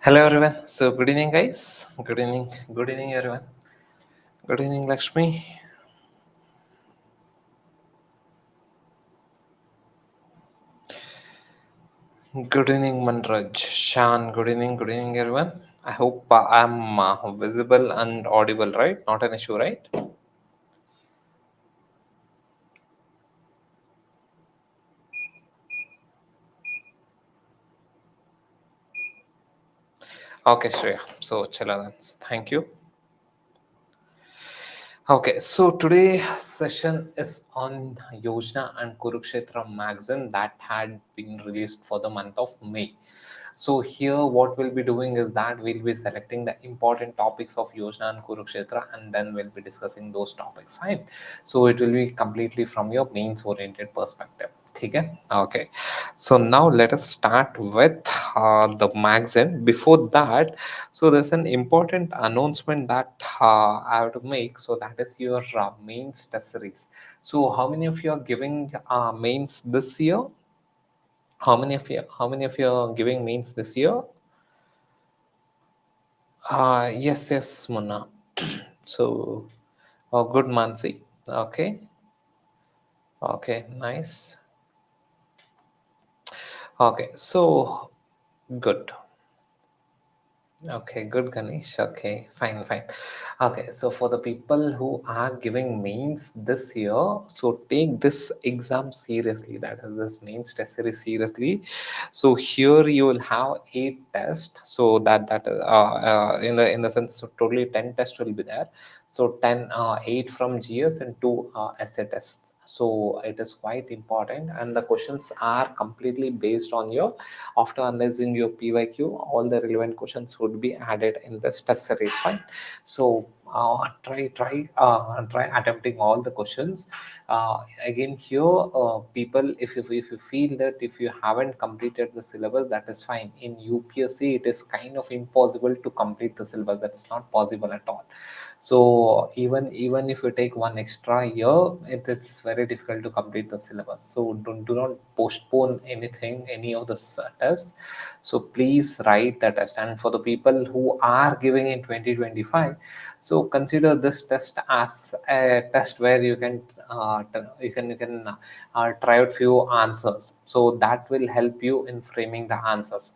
Hello everyone. So good evening guys. Good evening. Good evening everyone. Good evening Lakshmi. Good evening Manraj. Shan. Good evening. Good evening everyone. I hope I'm visible and audible, right? Not an issue, right? Okay, Shreya. So chala then. Thank you. Okay, so today session is on Yojana and Kurukshetra magazine that had been released for the month of May. So here what we'll be doing is that we'll be selecting the important topics of Yojana and Kurukshetra and then we'll be discussing those topics, fine. So it will be completely from your mains oriented perspective. Okay. Okay. So now let us start with the magazine. Before that, so there's an important announcement that I have to make. So that is your mains test series. So how many of you are giving mains this year? How many of you are giving mains this year? Yes, Munna. So, good Mansi. Okay, okay, nice. Okay, so good. Okay, good Ganesh. Okay, fine, fine. Okay, so for the people who are giving mains this year, so take this exam seriously. That is this mains test series seriously. So here you will have 8 tests. So in the sense, so totally 10 tests will be there. So 8 from GS and 2 essay tests. So it is quite important, and the questions are completely based on your after analyzing your PYQ, all the relevant questions would be added in this test series. Fine. So try attempting all the questions. Again, here, people, if you feel that if you haven't completed the syllabus, that is fine. In UPSC, it is kind of impossible to complete the syllabus. That's not possible at all. So even if you take one extra year, it's very difficult to complete the syllabus. So do not postpone anything, any of the tests. So please write the test. And for the people who are giving in 2025, so consider this test as a test where you can try out few answers. So that will help you in framing the answers.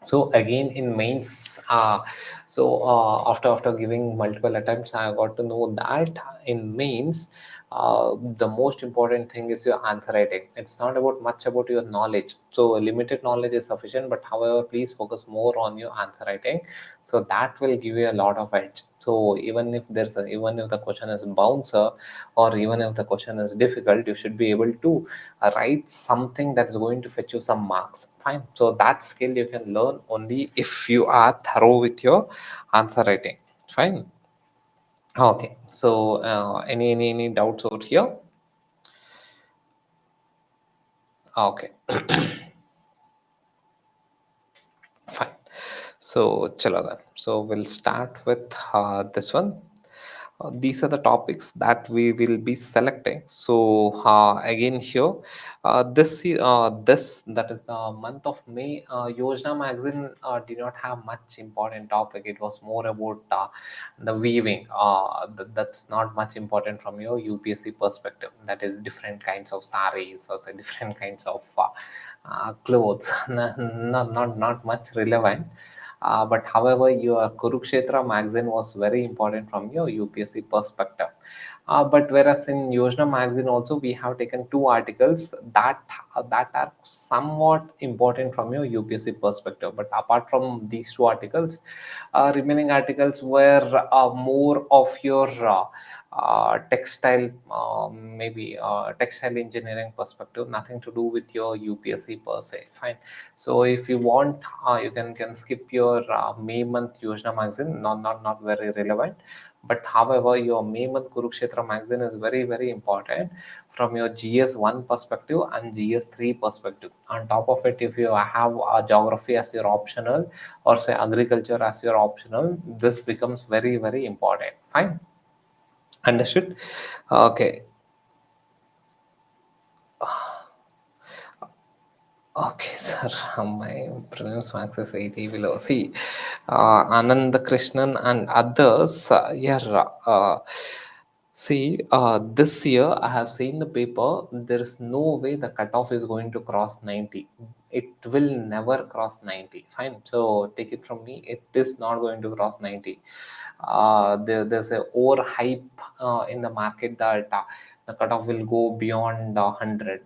So again in mains, after giving multiple attempts, I got to know that in mains, the most important thing is your answer writing. It's not about much about your knowledge. So limited knowledge is sufficient, but however, please focus more on your answer writing. So that will give you a lot of edge. So even if the question is bouncer, or even if the question is difficult, you should be able to write something that's going to fetch you some marks. Fine. So that skill you can learn only if you are thorough with your answer writing. Fine. Okay. So any doubts out here? Okay. Fine. So chalo then. So we'll start with this one. These are the topics that we will be selecting. So again here, this that is the month of May. Yojana magazine did not have much important topic. It was more about the weaving. That's not much important from your UPSC perspective. That is different kinds of saris, or say different kinds of clothes. Not much relevant. But however, your Kurukshetra magazine was very important from your UPSC perspective. But whereas in Yojana magazine also we have taken 2 articles that are somewhat important from your UPSC perspective. But apart from these 2 articles, remaining articles were more of your textile, maybe textile engineering perspective, nothing to do with your UPSC per se. Fine. So if you want, you can skip your May month Yojana magazine, not very relevant. But however, your May month Kurukshetra magazine is very important from your GS1 perspective and GS3 perspective. On top of it, if you have geography as your optional, or say agriculture as your optional, this becomes very important. Fine. Understood? Okay. Okay, sir. My prelims max is 80 below. See, Anand Krishnan and others, this year I have seen the paper. There is no way the cutoff is going to cross 90. It will never cross 90. Fine. So take it from me. It is not going to cross 90. There's a overhype in the market that the cutoff will go beyond 100.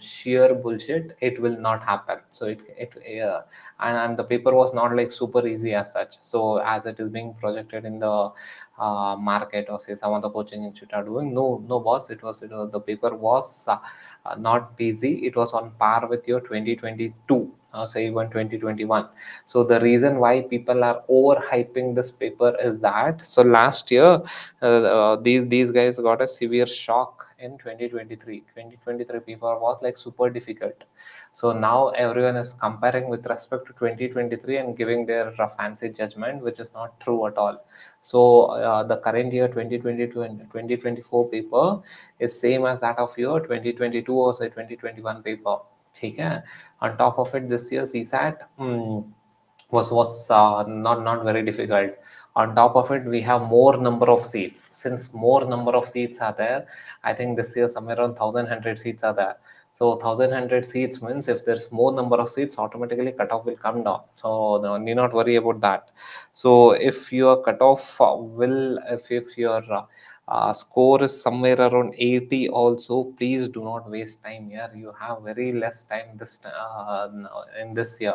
Sheer bullshit. It will not happen. So and the paper was not like super easy as such. So as it is being projected in the market, or say some of the coaching institute are doing, no boss, it was the paper was not easy. It was on par with your 2022, say even 2021. So the reason why people are overhyping this paper is that, so last year these guys got a severe shock in 2023. 2023 paper was like super difficult. So now everyone is comparing with respect to 2023 and giving their fancy judgment, which is not true at all. So the current year 2022 and 2024 paper is same as that of your 2022 or say 2021 paper. Okay. On top of it, this year CSAT was not very difficult. On top of it, we have more number of seats. Since more number of seats are there, I think this year somewhere around 1,100 seats are there. So 1,100 seats means if there's more number of seats, automatically cutoff will come down. So no, need not worry about that. So if your cutoff if your score is somewhere around 80 also, please do not waste time here. You have very less time in this year,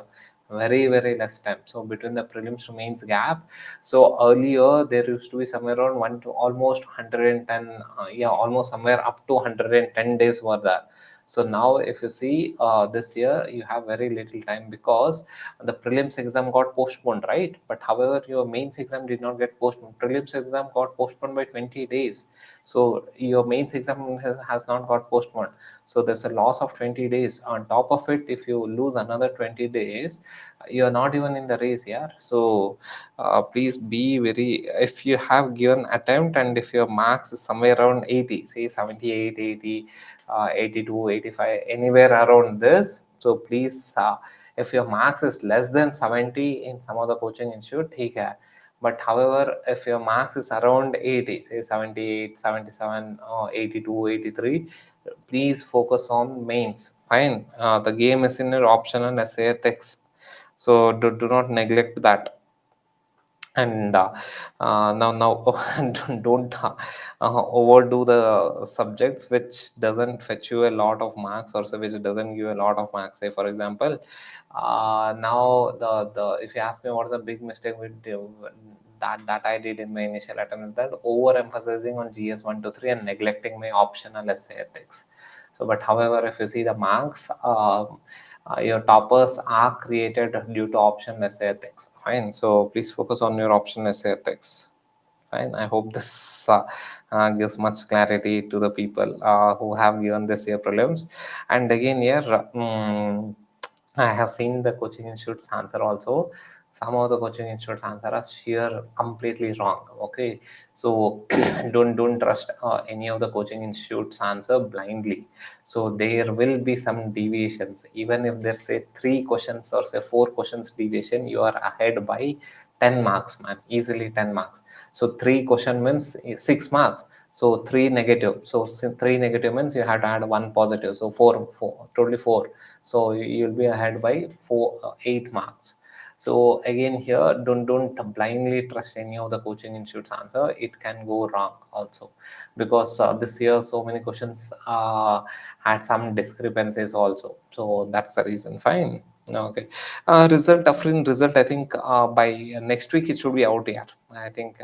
very less time. So between the prelims to mains gap, so earlier there used to be somewhere around 1 to almost 110, almost somewhere up to 110 days were there. So now if you see, this year you have very little time, because the prelims exam got postponed, right? But however, your mains exam did not get postponed. Prelims exam got postponed by 20 days. So your mains exam has not got postponed. So there's a loss of 20 days. On top of it, if you lose another 20 days, you're not even in the race. Yeah. So please be very, if you have given attempt and if your marks is somewhere around 80, say 78, 80, 82, 85, anywhere around this, so please, if your marks is less than 70 in some of the coaching institute, ठीक है. But however, if your marks is around 80, say 78, 77, 82, 83, please focus on mains. Fine. The game is in your optional essay ethics. So do not neglect that. And now don't overdo the subjects which doesn't fetch you a lot of marks, or so which doesn't give a lot of marks. Say for example, now the if you ask me what is a big mistake that I did in my initial attempt, is that overemphasizing on GS 1 to 3 and neglecting my optional essay ethics. So but however, if you see the marks, your toppers are created due to option essay ethics. Fine. So please focus on your option essay ethics. Fine. I hope this gives much clarity to the people who have given this year prelims. And again, here, I have seen the coaching institute's answer also. Some of the coaching institute's answer are sheer completely wrong. Okay, so don't trust any of the coaching institute's answer blindly. So there will be some deviations. Even if there's say 3 questions or say 4 questions deviation, you are ahead by 10 marks, man. Easily 10 marks. So 3 question means 6 marks. So 3 negative. So 3 negative means you have to add 1 positive. So four, totally 4. So you'll be ahead by 8 marks. So again here, don't blindly trust any of the coaching institute's answer. It can go wrong also, because this year so many questions had some discrepancies also. So that's the reason. Fine. Okay. Result. I think by next week it should be out here. I think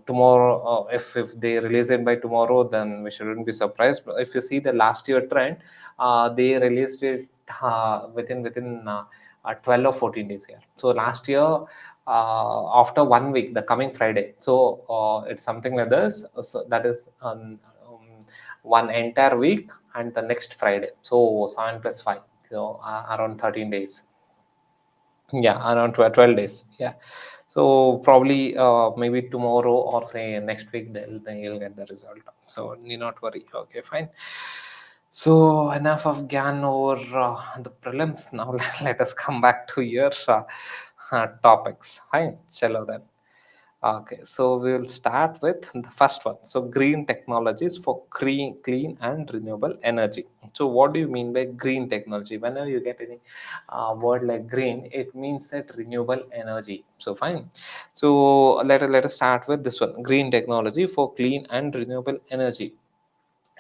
tomorrow, if they release it by tomorrow, then we shouldn't be surprised. But if you see the last year trend, they released it within 12 or 14 days here. So last year, after 1 week, the coming Friday. So it's something like this. So that is one entire week and the next Friday. So 7 plus 5. So around 13 days. Yeah, around 12 days. Yeah. So probably maybe tomorrow or say next week they'll get the result. So need not worry. Okay, fine. So enough of GAN over the prelims. Now let us come back to your topics. Fine, chalo then. Okay, so we will start with the first one. So green technologies for clean and renewable energy. So what do you mean by green technology? Whenever you get any word like green, it means that renewable energy. So fine. So let us start with this one. Green technology for clean and renewable energy.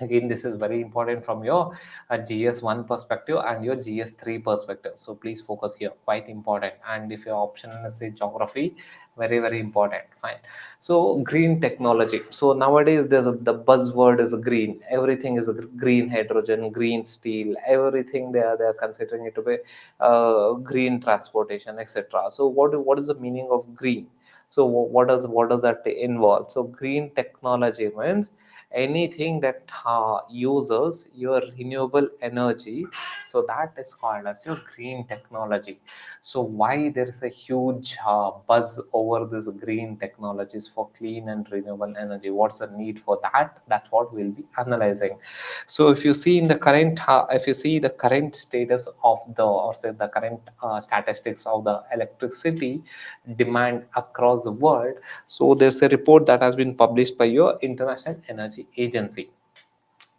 Again, this is very important from your gs1 perspective and your gs3 perspective, so please focus here, quite important. And if your option is say geography, very very important. Fine. So green technology, so nowadays the buzzword is green, everything is green hydrogen, green steel, everything they are considering it to be green transportation, etc. So what is the meaning of green? So what does that involve? So green technology means anything that uses your renewable energy, so that is called as your green technology. So why there is a huge buzz over this green technologies for clean and renewable energy? What's the need for that? That's what we'll be analyzing. So if you see in the current if you see the current status of the, or say the current statistics of the electricity demand across the world, so there's a report that has been published by your International Energy Agency.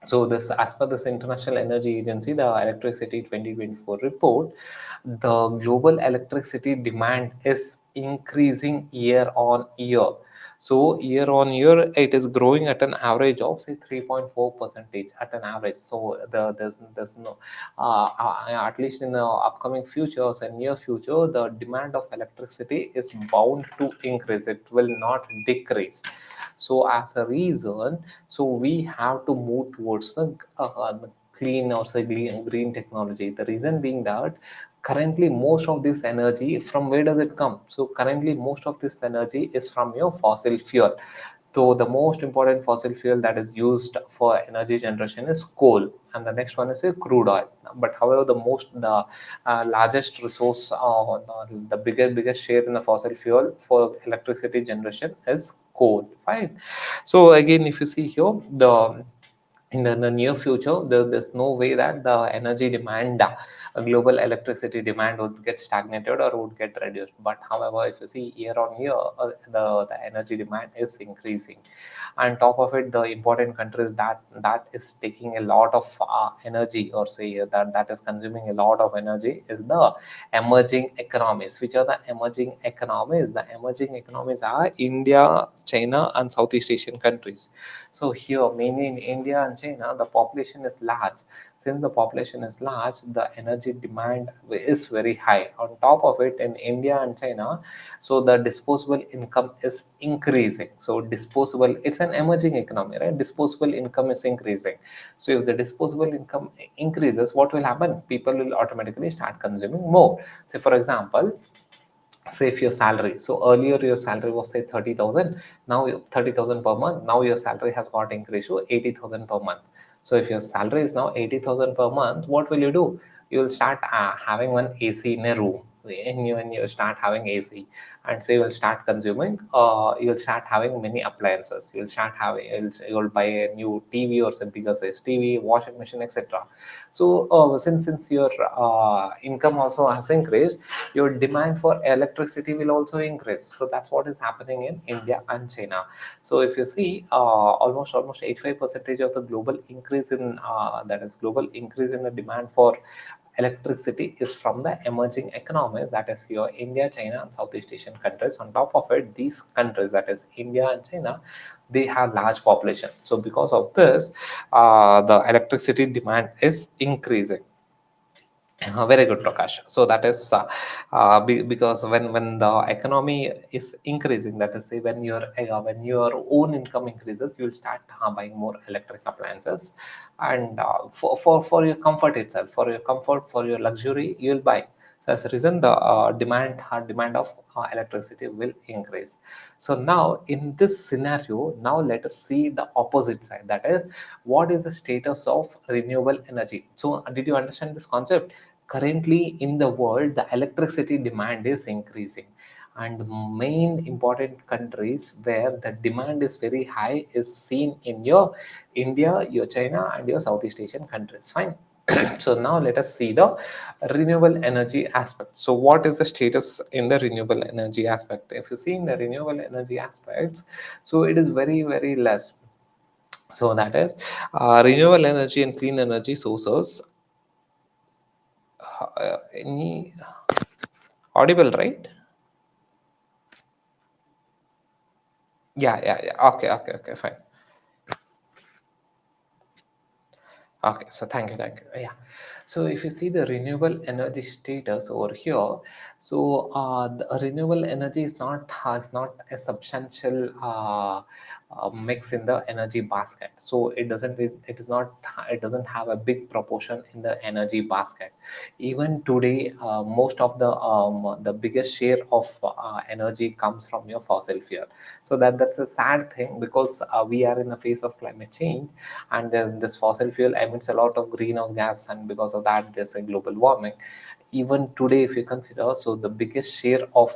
So this, as per this International Energy Agency, the Electricity 2024 report, the global electricity demand is increasing year on year. So year on year, it is growing at an average of say 3.4 percentage at an average. So there's no at least in the upcoming futures and near future, the demand of electricity is bound to increase. It will not decrease. So as a reason, so we have to move towards the clean or say green technology. The reason being that currently most of this energy, from where does it come? So currently most of this energy is from your fossil fuel. So the most important fossil fuel that is used for energy generation is coal, and the next one is a crude oil. But however, the largest resource, the biggest share in the fossil fuel for electricity generation is coal. Fine. So again, if you see here, in the near future, there's no way that the energy demand, global electricity demand would get stagnated or would get reduced. But however, if you see year on year, the energy demand is increasing. On top of it, the important countries that is taking a lot of energy, or say that is consuming a lot of energy, is the emerging economies. Which are the emerging economies? The emerging economies are India, China, and Southeast Asian countries. So here, mainly in India and China, the population is large. Since the population is large, the energy demand is very high. On top of it, in India and China, so the disposable income is increasing. So disposable, it's an emerging economy, right? Disposable income is increasing. So if the disposable income increases, what will happen? People will automatically start consuming more. Say for example, say if your salary, so earlier your salary was say 30,000, now 30,000 per month, now your salary has got increased to 80,000 per month. So if your salary is now 80,000 per month, what will you do? You will start having one AC in a room, and you start having AC, and so you will start consuming, you will start having many appliances, you will start having, you'll buy a new TV or some bigger size TV, washing machine, etc. So since your income also has increased, your demand for electricity will also increase. So that's what is happening in India and China. So if you see, almost 85 percentage of the global increase in that is global increase in the demand for electricity is from the emerging economies, that is your India, China, and Southeast Asian countries. On top of it, these countries, that is India and China, they have large population. So because of this, the electricity demand is increasing. Very good, Prakash. So that is because when the economy is increasing, that is say when your own income increases, you'll start buying more electric appliances, and for your comfort itself, for your comfort, for your luxury, you'll buy. So as a reason, the demand of electricity will increase. So now in this scenario, now let us see the opposite side. That is, what is the status of renewable energy? So did you understand this concept? Currently in the world, the electricity demand is increasing, and the main important countries where the demand is very high is seen in your India, your China, and your Southeast Asian countries. Fine. So now let us see the renewable energy aspect. So what is the status in the renewable energy aspect? If you see in the renewable energy aspects, so it is very less. So that is renewable energy and clean energy sources. Any audible, right? Yeah. Okay, fine. Okay, so thank you. Yeah. So if you see the renewable energy status over here, so the renewable energy is not has not a substantial mix in the energy basket. So it is not it doesn't have a big proportion in the energy basket. Even today, most of the biggest share of energy comes from your fossil fuel. So that's a sad thing because we are in a phase of climate change, and then this fossil fuel emits a lot of greenhouse gas, and because of that there's a global warming. Even today, if you consider, so the biggest share of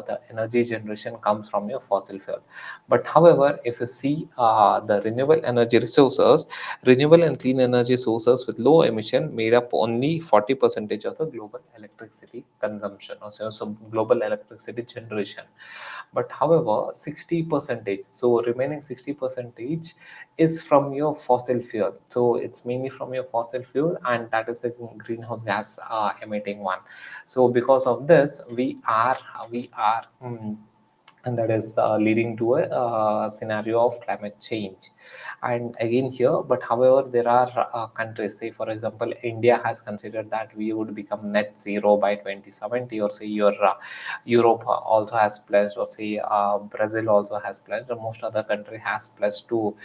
the energy generation comes from your fossil fuel. But however, if you see the renewable energy resources, renewable and clean energy sources with low emission made up only 40 percentage of the global electricity consumption, or so global electricity generation. But however, 60 percentage, so remaining 60 percentage is from your fossil fuel. So it's mainly from your fossil fuel, and that is a greenhouse gas emitting one. So because of this, and that is leading to a scenario of climate change. And again here, but however, there are countries, say for example, India has considered that we would become net zero by 2070, or say your Europe also has pledged, or say Brazil also has pledged, or most other country has pledged to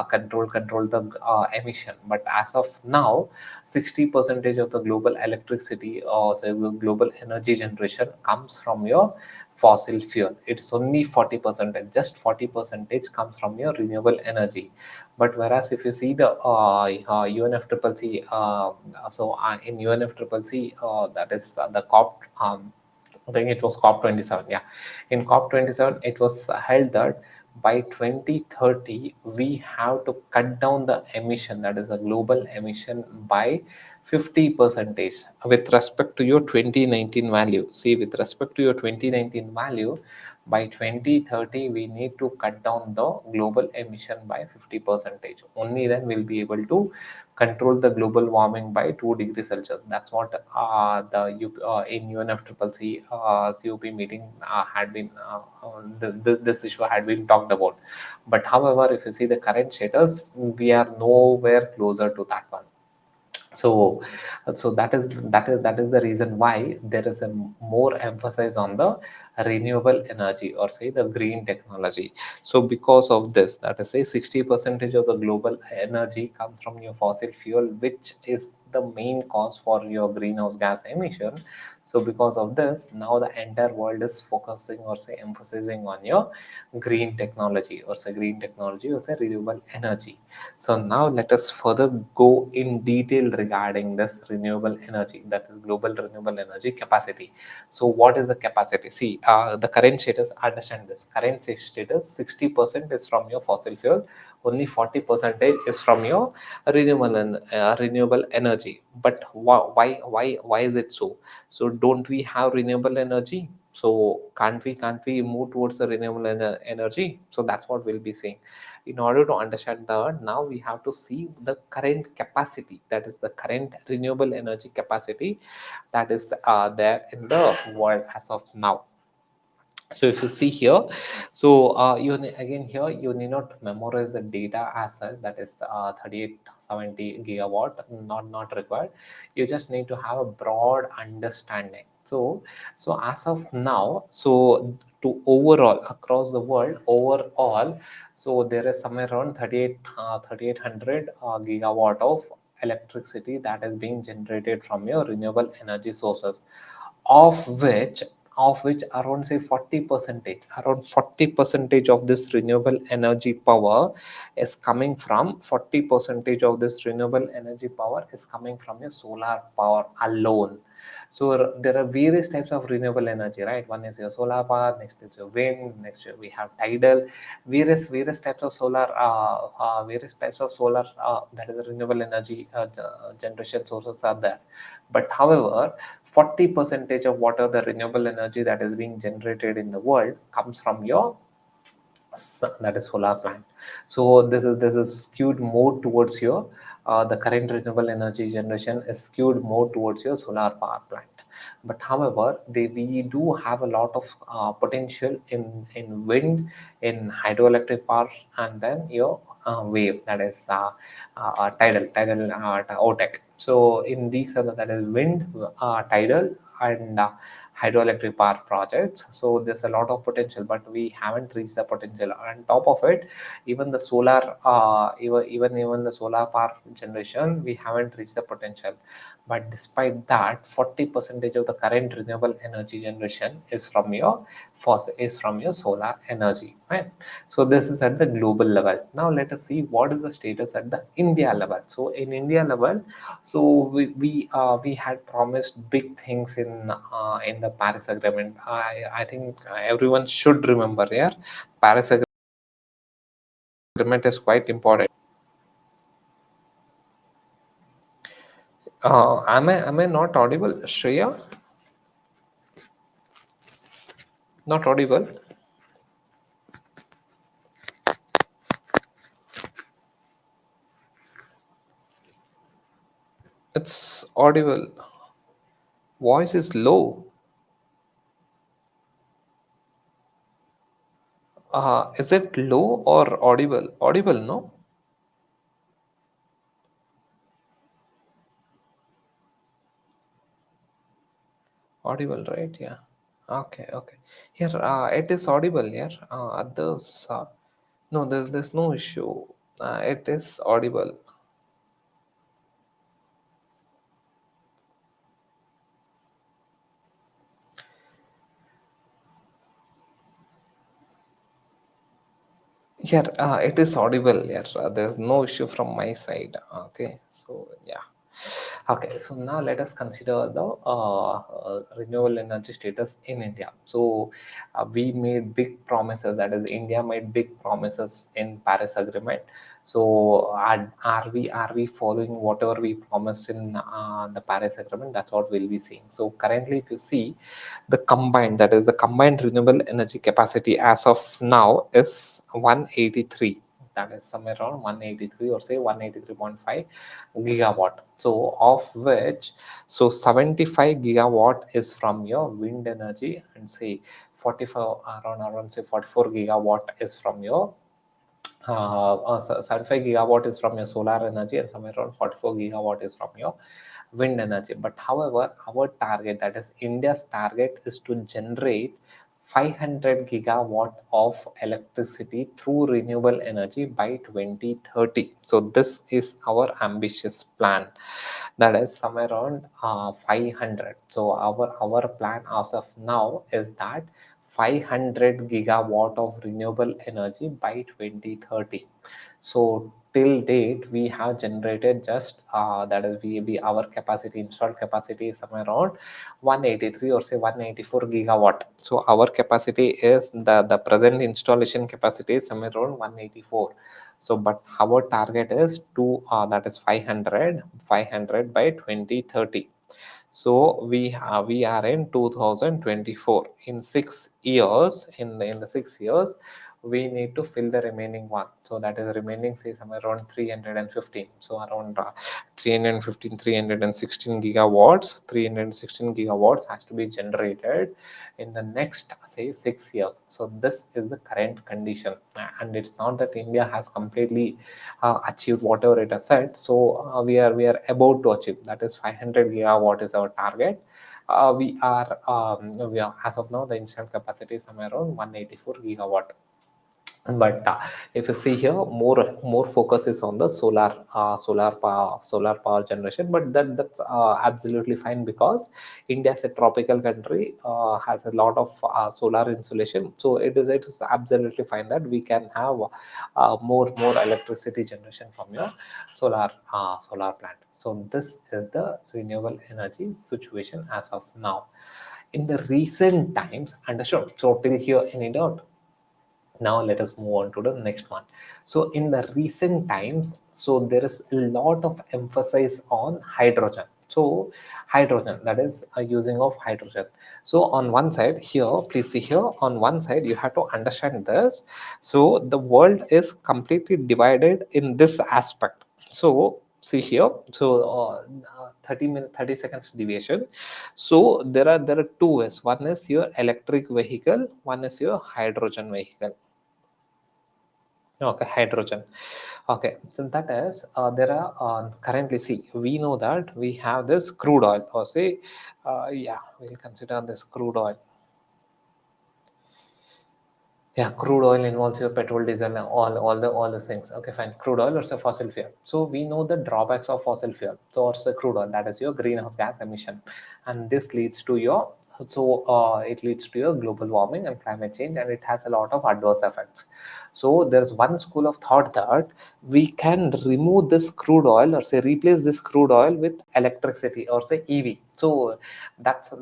control the emission. But as of now, 60 percentage of the global electricity, or say the global energy generation, comes from your fossil fuel. It's only 40 percentage, just 40 percentage comes from your renewable energy. But whereas if you see the UNFCCC, in UNFCCC, that is the COP, I think it was COP27. Yeah, in COP27, it was held that by 2030 we have to cut down the emission, that is a global emission, by 50 percentage with respect to your 2019 value. See, with respect to your 2019 value, by 2030 we need to cut down the global emission by 50 percentage. Only then we'll be able to control the global warming by 2 degrees Celsius. That's what in UNFCCC COP meeting had been this issue had been talked about. But however, if you see the current status, we are nowhere closer to that one. So that is the reason why there is a more emphasis on the renewable energy, or say the green technology. So because of this, that is say 60 percentage of the global energy comes from your fossil fuel, which is the main cause for your greenhouse gas emission. So because of this, now the entire world is focusing, or say emphasizing on your green technology, or say renewable energy. So now let us further go in detail regarding this renewable energy, that is global renewable energy capacity. So what is the capacity? See, the current status, understand this. Current status, 60% is from your fossil fuel, only 40 percentage is from your renewable energy. But why is it so? So don't we have renewable energy? So can't we move towards the renewable energy? So that's what we'll be saying. In order to understand that, now we have to see the current capacity, that is the current renewable energy capacity that is there in the world as of now. So if you see here, so again here you need not memorize the data as such, that is 3870 gigawatt, not required. You just need to have a broad understanding. So as of now, so to overall across the world overall, so there is somewhere around 3800 gigawatt of electricity that is being generated from your renewable energy sources, of which of which around say 40 percentage, around 40 percentage of this renewable energy power is coming from 40 percentage of this renewable energy power is coming from your solar power alone. So there are various types of renewable energy, right? One is your solar power, next is your wind, next we have tidal, various types of solar, that is renewable energy generation sources are there. But however, 40 percentage of what are the renewable energy that is being generated in the world comes from your that is solar plant. So this is skewed more towards your the current renewable energy generation is skewed more towards your solar power plant. But however, we do have a lot of potential in wind, in hydroelectric power, and then your wave, that is tidal OTEC. So in these are that is wind, tidal, and hydroelectric power projects. So there's a lot of potential, but we haven't reached the potential. On top of it, even the solar, even the solar power generation, we haven't reached the potential. But despite that, 40 percentage of the current renewable energy generation is from your fossil, is from your solar energy, right? So this is at the global level. Now let us see what is the status at the India level. So in India level, so we had promised big things in the Paris Agreement. I think everyone should remember here. Paris Agreement is quite important. Am I not audible, Shreya? Not audible. It's audible. Voice is low. Is it low or audible? Audible, no? Audible, right? Yeah. Okay, okay. Here, it is audible here. Others, no, there's no issue. It is audible. Here, it is audible here. There's no issue from my side. Okay, so yeah. Okay, so now let us consider the renewable energy status in India. So we made big promises. That is, India made big promises in Paris Agreement. So are we following whatever we promised in the Paris Agreement? That's what we'll be seeing. So currently, if you see the combined, that is the combined renewable energy capacity as of now is 183. That is somewhere around 183 or say 183.5 gigawatt. So of which, so 75 gigawatt is from your wind energy, and say 44, around say 44 gigawatt is from your 75 gigawatt is from your solar energy, and somewhere around 44 gigawatt is from your wind energy. But however, our target, that is India's target, is to generate 500 gigawatt of electricity through renewable energy by 2030. So this is our ambitious plan. That is somewhere around 500. So our plan as of now is that 500 gigawatt of renewable energy by 2030. So till date we have generated just that is we our capacity, installed capacity, is somewhere around 183 or say 184 gigawatt. So our capacity is the present installation capacity is somewhere around 184. So but our target is to that is 500 by 2030. So we are in 2024. In 6 years, in the 6 years, we need to fill the remaining one. So that is remaining, say somewhere around 315. So around 315, 316 gigawatts, 316 gigawatts has to be generated in the next say 6 years. So this is the current condition, and it's not that India has completely achieved whatever it has said. So we are about to achieve, that is 500 gigawatt is our target. We are as of now the installed capacity is somewhere around 184 gigawatt. But if you see here, more focus is on the solar power generation, but that's absolutely fine, because India is a tropical country, has a lot of solar insulation, so it is absolutely fine that we can have more electricity generation from your solar plant. So this is the renewable energy situation as of now. In the recent times, understood, so till here any doubt? Now let us move on to the next one. So in the recent times, so there is a lot of emphasis on hydrogen. So hydrogen, that is a using of hydrogen. So on one side here, please see here, on one side you have to understand this. So the world is completely divided in this aspect. So see here, so 30 seconds deviation. So there are two ways. One is your electric vehicle, one is your hydrogen vehicle. Okay, hydrogen. Okay, so that is there are currently, see, we know that we have this crude oil, or say, yeah, we'll consider this crude oil. Yeah, crude oil involves your petrol, diesel, and all those things. Okay, fine. Crude oil or say fossil fuel. So we know the drawbacks of fossil fuel. So or say crude oil, that is your greenhouse gas emission, and this leads to your, it leads to your global warming and climate change, and it has a lot of adverse effects. So there's one school of thought that we can remove this crude oil, or say replace this crude oil with electricity, or say EV. So this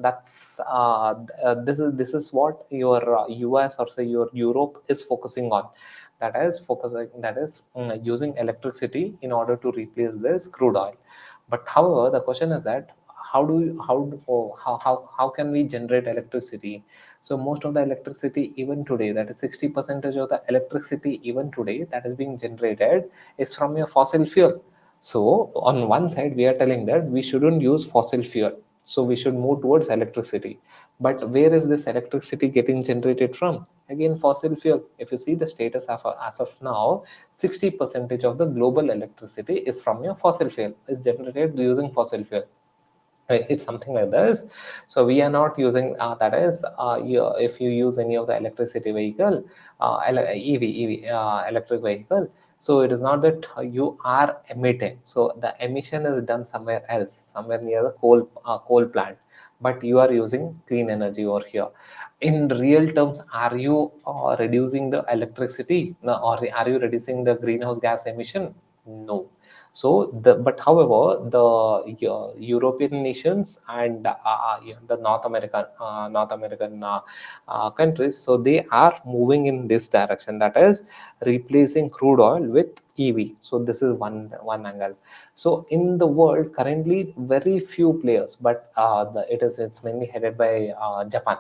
is what your US, or say your Europe is focusing on. That is using electricity in order to replace this crude oil. But however, the question is that how can we generate electricity? So most of the electricity even today, that is 60% of the electricity even today that is being generated, is from your fossil fuel. So on one side, we are telling that we shouldn't use fossil fuel. So we should move towards electricity. But where is this electricity getting generated from? Again, fossil fuel. If you see the status of as of now, 60% of the global electricity is from your fossil fuel, is generated using fossil fuel. Right, it's something like this. So we are not using that is if you use any of the electricity vehicle, ev electric vehicle, so it is not that you are emitting, so the emission is done somewhere else, somewhere near the coal plant, but you are using clean energy over here. In real terms, are you reducing the electricity? No, or are you reducing the greenhouse gas emission? No. So, but however, the European nations and yeah, the North American countries, so they are moving in this direction. That is replacing crude oil with EV. So this is one angle. So in the world currently, very few players, but it's mainly headed by Japan.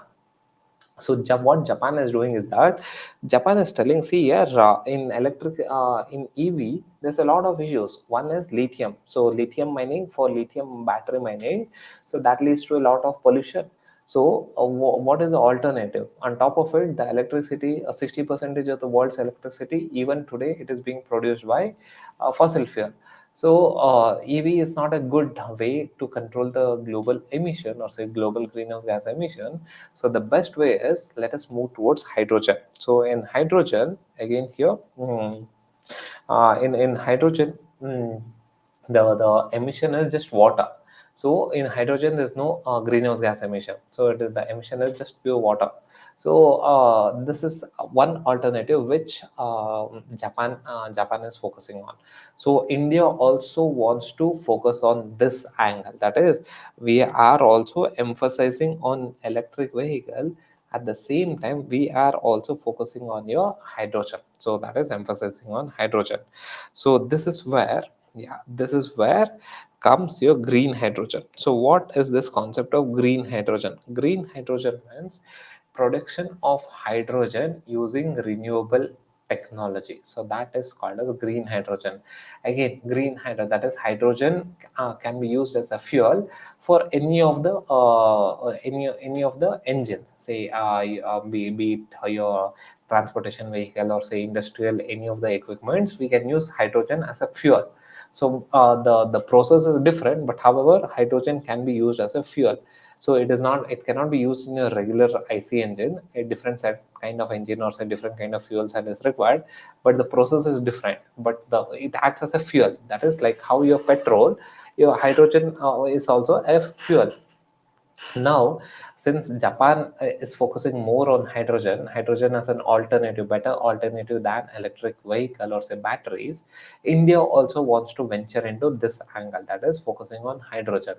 So what Japan is doing is that Japan is telling, see here, in EV, there's a lot of issues. One is lithium. So lithium mining, for lithium battery mining, so that leads to a lot of pollution. So what is the alternative? On top of it, the electricity, 60% of the world's electricity, even today, it is being produced by fossil fuel. So EV is not a good way to control the global emission, or say global greenhouse gas emission. So the best way is, let us move towards hydrogen. So in hydrogen, again here, in hydrogen, the emission is just water. So in hydrogen, there's no greenhouse gas emission. So the emission is just pure water. So this is one alternative which Japan is focusing on. So India also wants to focus on this angle. That is, we are also emphasizing on electric vehicle. At the same time, we are also focusing on your hydrogen. So that is emphasizing on hydrogen. So this is where comes your green hydrogen. So what is this concept of green hydrogen? Green hydrogen means production of hydrogen using renewable technology. So that is called as green hydrogen. Again, green hydrogen, that is hydrogen can be used as a fuel for any of the engines. Say be it your transportation vehicle, or say industrial, any of the equipments, we can use hydrogen as a fuel. So the process is different, but however, hydrogen can be used as a fuel. So it cannot be used in a regular IC engine. A different kind of engine or a different kind of fuel cell is required, but the process is different. But it acts as a fuel. That is like how your petrol, your hydrogen is also a fuel. Now, since Japan is focusing more on hydrogen as an alternative, better alternative than electric vehicle or say batteries, India also wants to venture into this angle, that is focusing on hydrogen.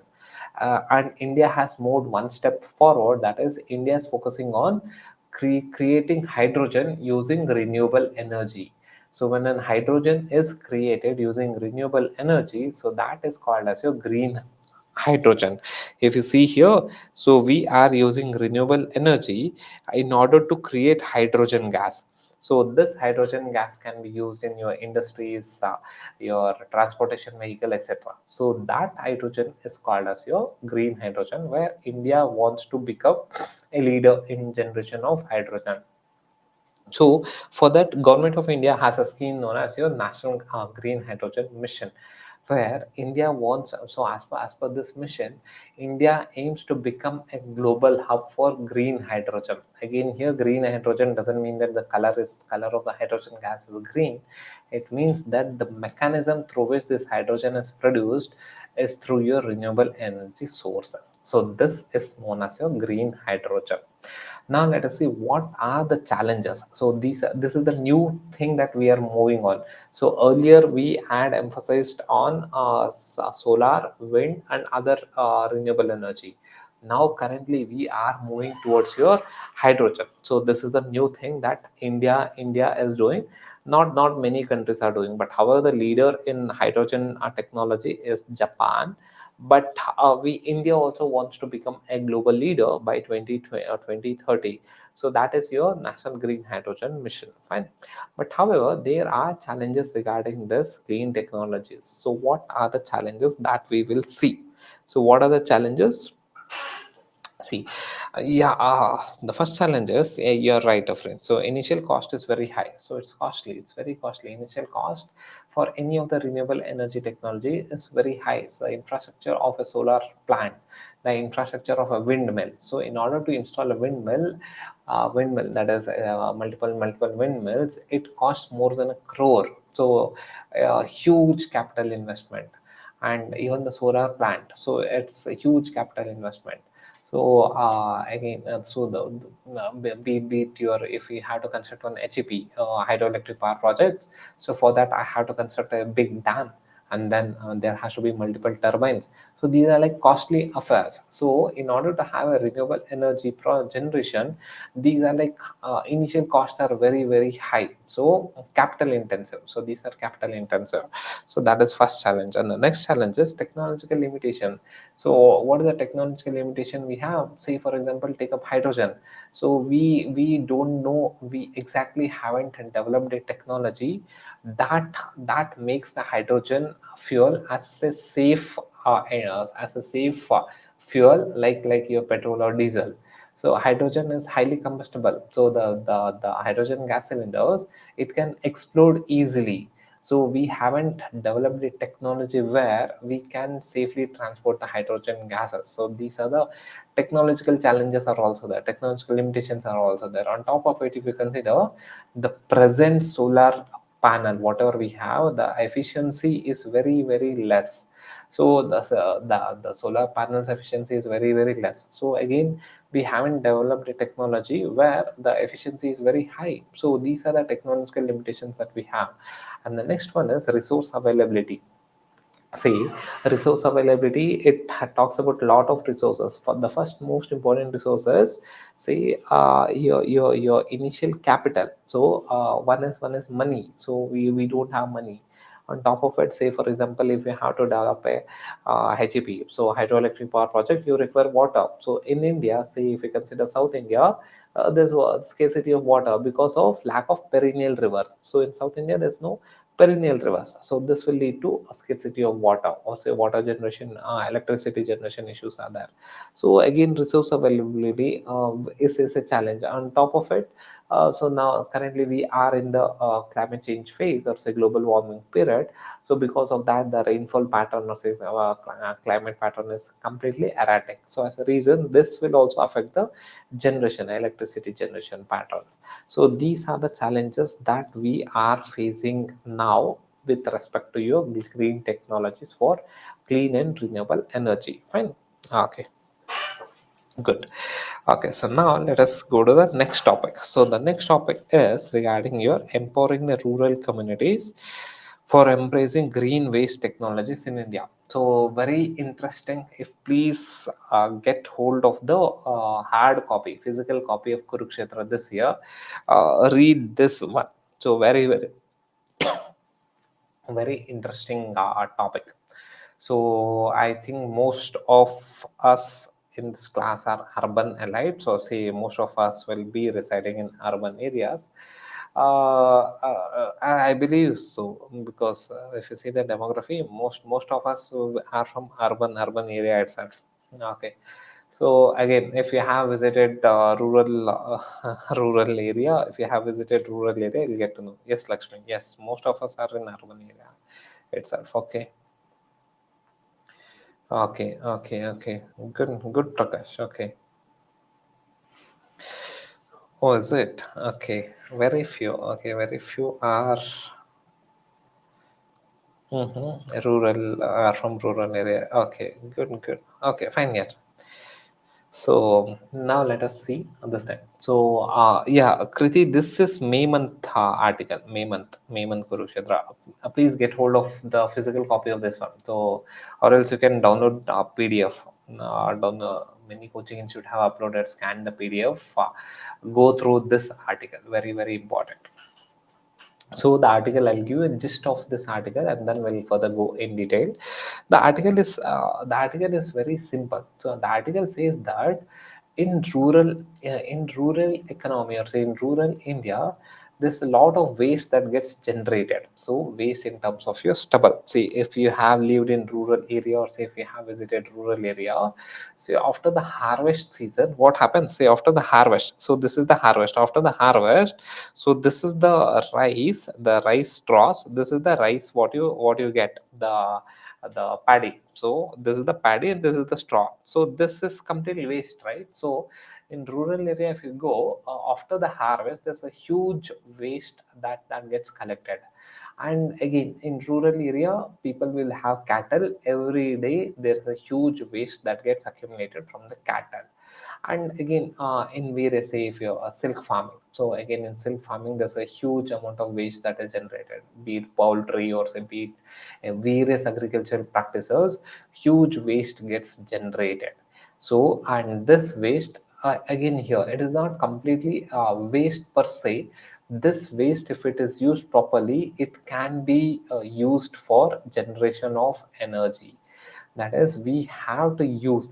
And India has moved one step forward, that is India is focusing on creating hydrogen using renewable energy. So when an hydrogen is created using renewable energy, so that is called as your green hydrogen. If you see here, so we are using renewable energy in order to create hydrogen gas. So this hydrogen gas can be used in your industries, your transportation vehicle, etc. So that hydrogen is called as your green hydrogen, where India wants to become a leader in generation of hydrogen. So for that, Government of India has a scheme known as your National Green Hydrogen Mission, where India wants. So as per this mission, India aims to become a global hub for green hydrogen. Again, here green hydrogen doesn't mean that the color of the hydrogen gas is green. It means that the mechanism through which this hydrogen is produced is through your renewable energy sources. So this is known as your green hydrogen. Now let us see what are the challenges. So this is the new thing that we are moving on. So earlier we had emphasized on solar, wind, and other renewable energy. Now currently we are moving towards your hydrogen. So this is the new thing that India is doing. Not many countries are doing, but however the leader in hydrogen technology is Japan. But we India also wants to become a global leader by 2030. So that is your national green hydrogen mission, fine. But however there are challenges regarding this green technologies. So what are the challenges that we will see? So what are the challenges? See, the first challenge is, you're right, friend. So initial cost is very high. So it's costly. It's very costly. Initial cost for any of the renewable energy technology is very high. So the infrastructure of a solar plant, the infrastructure of a windmill. So in order to install a windmill that is multiple windmills, it costs more than a crore. So a huge capital investment, and even the solar plant. So it's a huge capital investment. So again, so be it your, if we have to construct an HEP, hydroelectric power projects, so for that I have to construct a big dam, and then there has to be multiple turbines. So these are like costly affairs. So in order to have a renewable energy generation, these are like initial costs are very high. So capital intensive. So these are capital intensive. So that is first challenge, and the next challenge is technological limitation. So what is the technological limitation we have? Say for example, take up hydrogen. So we don't know, we exactly haven't developed a technology that makes the hydrogen fuel as a safe fuel like your petrol or diesel. So hydrogen is highly combustible. So the hydrogen gas cylinders, it can explode easily. So we haven't developed a technology where we can safely transport the hydrogen gases. So these are the technological challenges are also there. Technological limitations are also there. On top of it, if you consider the present solar panel, whatever we have, the efficiency is very less. So the solar panels efficiency is very less. So again, we haven't developed a technology where the efficiency is very high. So these are the technological limitations that we have. And the next one is resource availability. See, resource availability, it talks about a lot of resources. For the first most important resources, say your initial capital. So one is money. So we don't have money. On top of it, say for example, if you have to develop a HEP, so hydroelectric power project, you require water. So in India, say if you consider South India, there's a scarcity of water because of lack of perennial rivers. So in South India, there's no perennial rivers. So this will lead to a scarcity of water, or say water generation, electricity generation issues are there. So again, resource availability is a challenge. On top of it, So now currently we are in the climate change phase, or say global warming period. So because of that, the rainfall pattern, or say climate pattern, is completely erratic. So as a reason, this will also affect the electricity generation pattern. So these are the challenges that we are facing now with respect to your green technologies for clean and renewable energy. Fine. Okay. Good. Okay, so now let us go to the next topic. So the next topic is regarding your empowering the rural communities for embracing green waste technologies in India. So very interesting. If please get hold of the hard copy, physical copy of Kurukshetra this year, read this one. So very interesting topic. So I think most of us in this class are urban allied. So say most of us will be residing in urban areas. I believe so, because if you see the demography, most of us are from urban area itself. Okay. So again, if you have visited rural rural area, if you have visited rural area, you'll get to know. Yes, Lakshmi. Yes, most of us are in urban area itself. Okay. Okay. Good, Prakash. Okay. Oh, is it? Okay. Very few. Okay, very few are rural, from rural area. Okay, good. Okay, fine. Yeah. So now let us see this thing. So yeah, Kriti, this is May month article. May month Kurukshetra. Please get hold of the physical copy of this one. So or else you can download PDF. Many coaching institute have uploaded, scan the PDF. Go through this article. Very important. So the article, I'll give you a gist of this article, and then we'll further go in detail. The article is very simple. So the article says that in rural economy, or say in rural India, there's a lot of waste that gets generated. So waste in terms of your stubble. See, if you have lived in rural area, or say if you have visited rural area, see, after the harvest season, what happens? Say after the harvest, so this is the harvest. After the harvest, so this is the rice straws. This is the rice, what you get, the paddy. So this is the paddy and this is the straw. So this is completely waste, right? So in rural area, if you go after the harvest, there's a huge waste that gets collected. And again, in rural area, people will have cattle every day. There's a huge waste that gets accumulated from the cattle. And again, in various, say if you're silk farming, so again in silk farming, there's a huge amount of waste that is generated, be it poultry, or say be it various agricultural practices. Huge waste gets generated. So and this waste, again here, it is not completely waste per se. This waste, if it is used properly, it can be used for generation of energy. That is, we have to embrace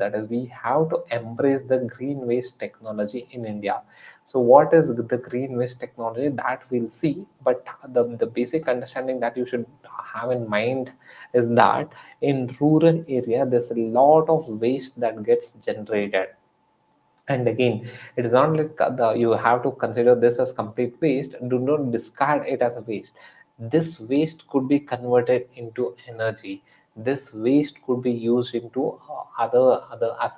the green waste technology in India. So what is the green waste technology, that we'll see, but the basic understanding that you should have in mind is that in rural area, there's a lot of waste that gets generated. And again, it is not like you have to consider this as complete waste. Do not discard it as a waste. This waste could be converted into energy. This waste could be used into other as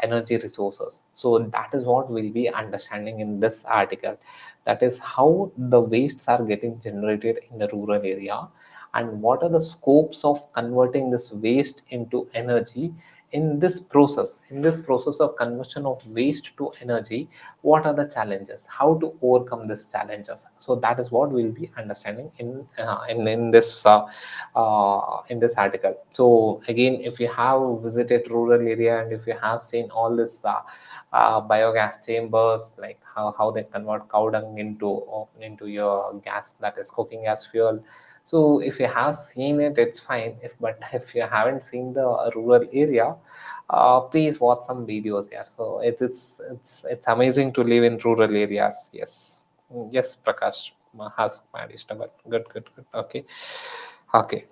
energy resources. So that is what we'll be understanding in this article. That is how the wastes are getting generated in the rural area, and what are the scopes of converting this waste into energy. In this process of conversion of waste to energy, what are the challenges, how to overcome these challenges? So that is what we'll be understanding in this article. So again, if you have visited rural area, and if you have seen all this biogas chambers, like how they convert cow dung into your gas, that is cooking gas fuel. So if you have seen it, it's fine. But if you haven't seen the rural area, please watch some videos here. So it's amazing to live in rural areas. Yes. Yes, Prakash has Maddy stubble. Good. Okay. Okay.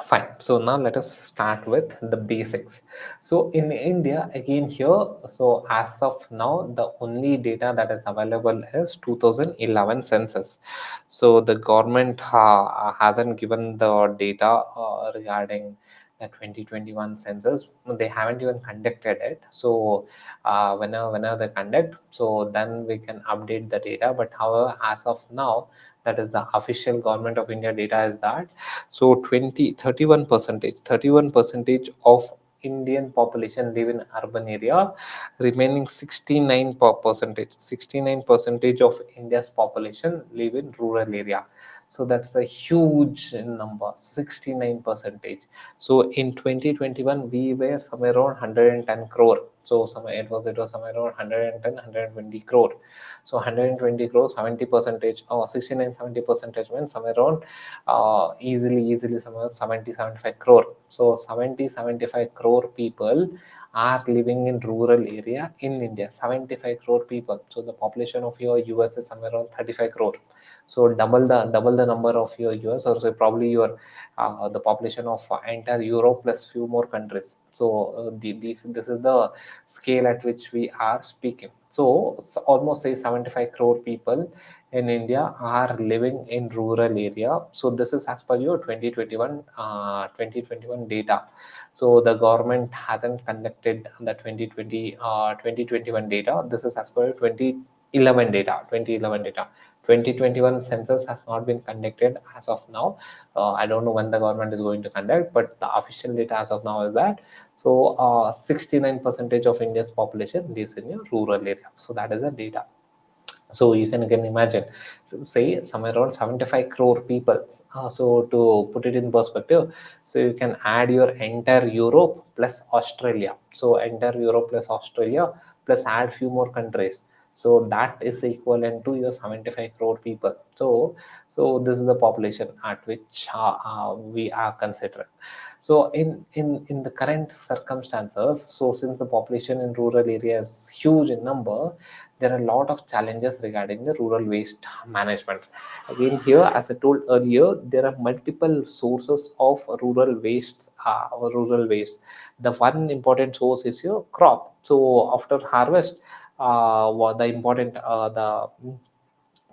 Fine. So now let us start with the basics. So in India, again here, so as of now, the only data that is available is 2011 census. So the government hasn't given the data regarding the 2021 census. They haven't even conducted it. So whenever they conduct, so then we can update the data. But however, as of now, that is the official government of India data is that so 31 percentage of Indian population live in urban area, remaining 69 percentage of India's population live in rural area. So that's a huge number, 69 percentage. So in 2021 we were somewhere around 110 crore. So it was somewhere around 120 crore. So 120 crore, 70 percentage or 69 70 percentage means somewhere around easily somewhere 70 75 crore. So 70 75 crore people are living in rural area in India. 75 crore people. So the population of your US is somewhere around 35 crore. So double the number of your US, or say probably your the population of entire Europe plus few more countries. So this is the scale at which we are speaking. So almost say 75 crore people in India are living in rural area. So this is as per your 2021 data. So the government hasn't conducted the 2021 data. This is as per 2011 data. 2021 census has not been conducted as of now. I don't know when the government is going to conduct, but the official data as of now is that 69 percentage of India's population lives in a rural area. So that is the data. So you can again imagine, say somewhere around 75 crore people. So to put it in perspective, so you can add your entire Europe plus Australia. So entire Europe plus Australia plus add few more countries. So that is equivalent to your 75 crore people. So this is the population at which we are considering. So in the current circumstances, so since the population in rural area is huge in number, there are a lot of challenges regarding the rural waste management. Again, here, as I told earlier, there are multiple sources of rural waste. Rural waste. The one important source is your crop. So after harvest, what the important the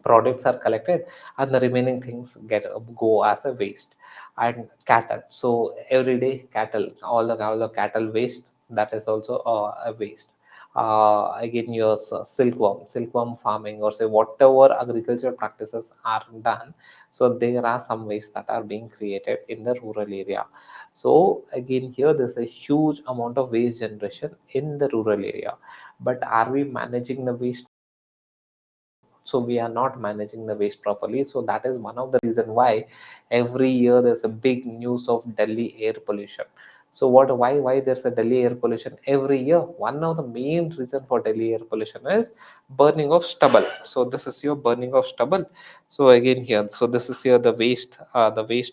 products are collected, and the remaining things get go as a waste. And cattle, so every day cattle, all the cattle waste, that is also a waste. Again, your silkworm farming, or say whatever agricultural practices are done, so there are some waste that are being created in the rural area. So again, here there's a huge amount of waste generation in the rural area. But are we managing the waste? So we are not managing the waste properly. So that is one of the reason why every year there's a big news of Delhi air pollution. So why there's a Delhi air pollution every year? One of the main reason for Delhi air pollution is burning of stubble. So this is your burning of stubble. So again here, so this is here the waste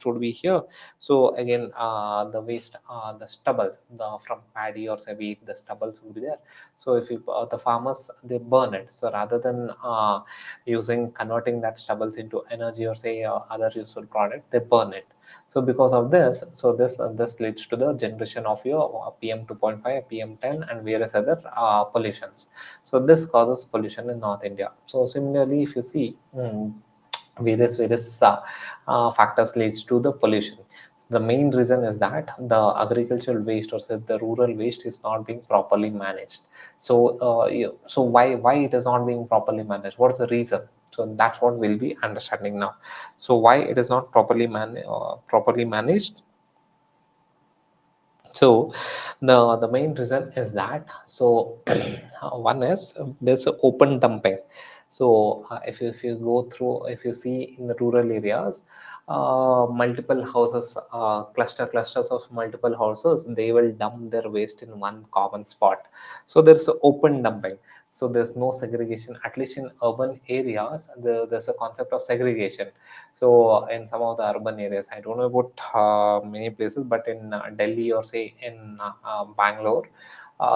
would be here. So again, the waste, the stubble, the from paddy or say wheat, the stubbles will be there. So if you the farmers, they burn it. So rather than using converting that stubbles into energy, or say other useful product, they burn it. So because of this, so this leads to the generation of your PM 2.5, PM 10, and various other pollutions. So this causes pollution in North India. So similarly, if you see, various factors leads to the pollution. The main reason is that the agricultural waste, or say the rural waste, is not being properly managed. So so why it is not being properly managed? What is the reason? So that's what we'll be understanding now. So why it is not properly managed? So the main reason is that, so one is there's a open dumping. So if you go through, if you see in the rural areas, multiple houses, clusters of multiple houses, they will dump their waste in one common spot. So there's a open dumping. So there's no segregation. At least in urban areas, there's a concept of segregation. So in some of the urban areas, I don't know about many places, but in Delhi, or say in Bangalore,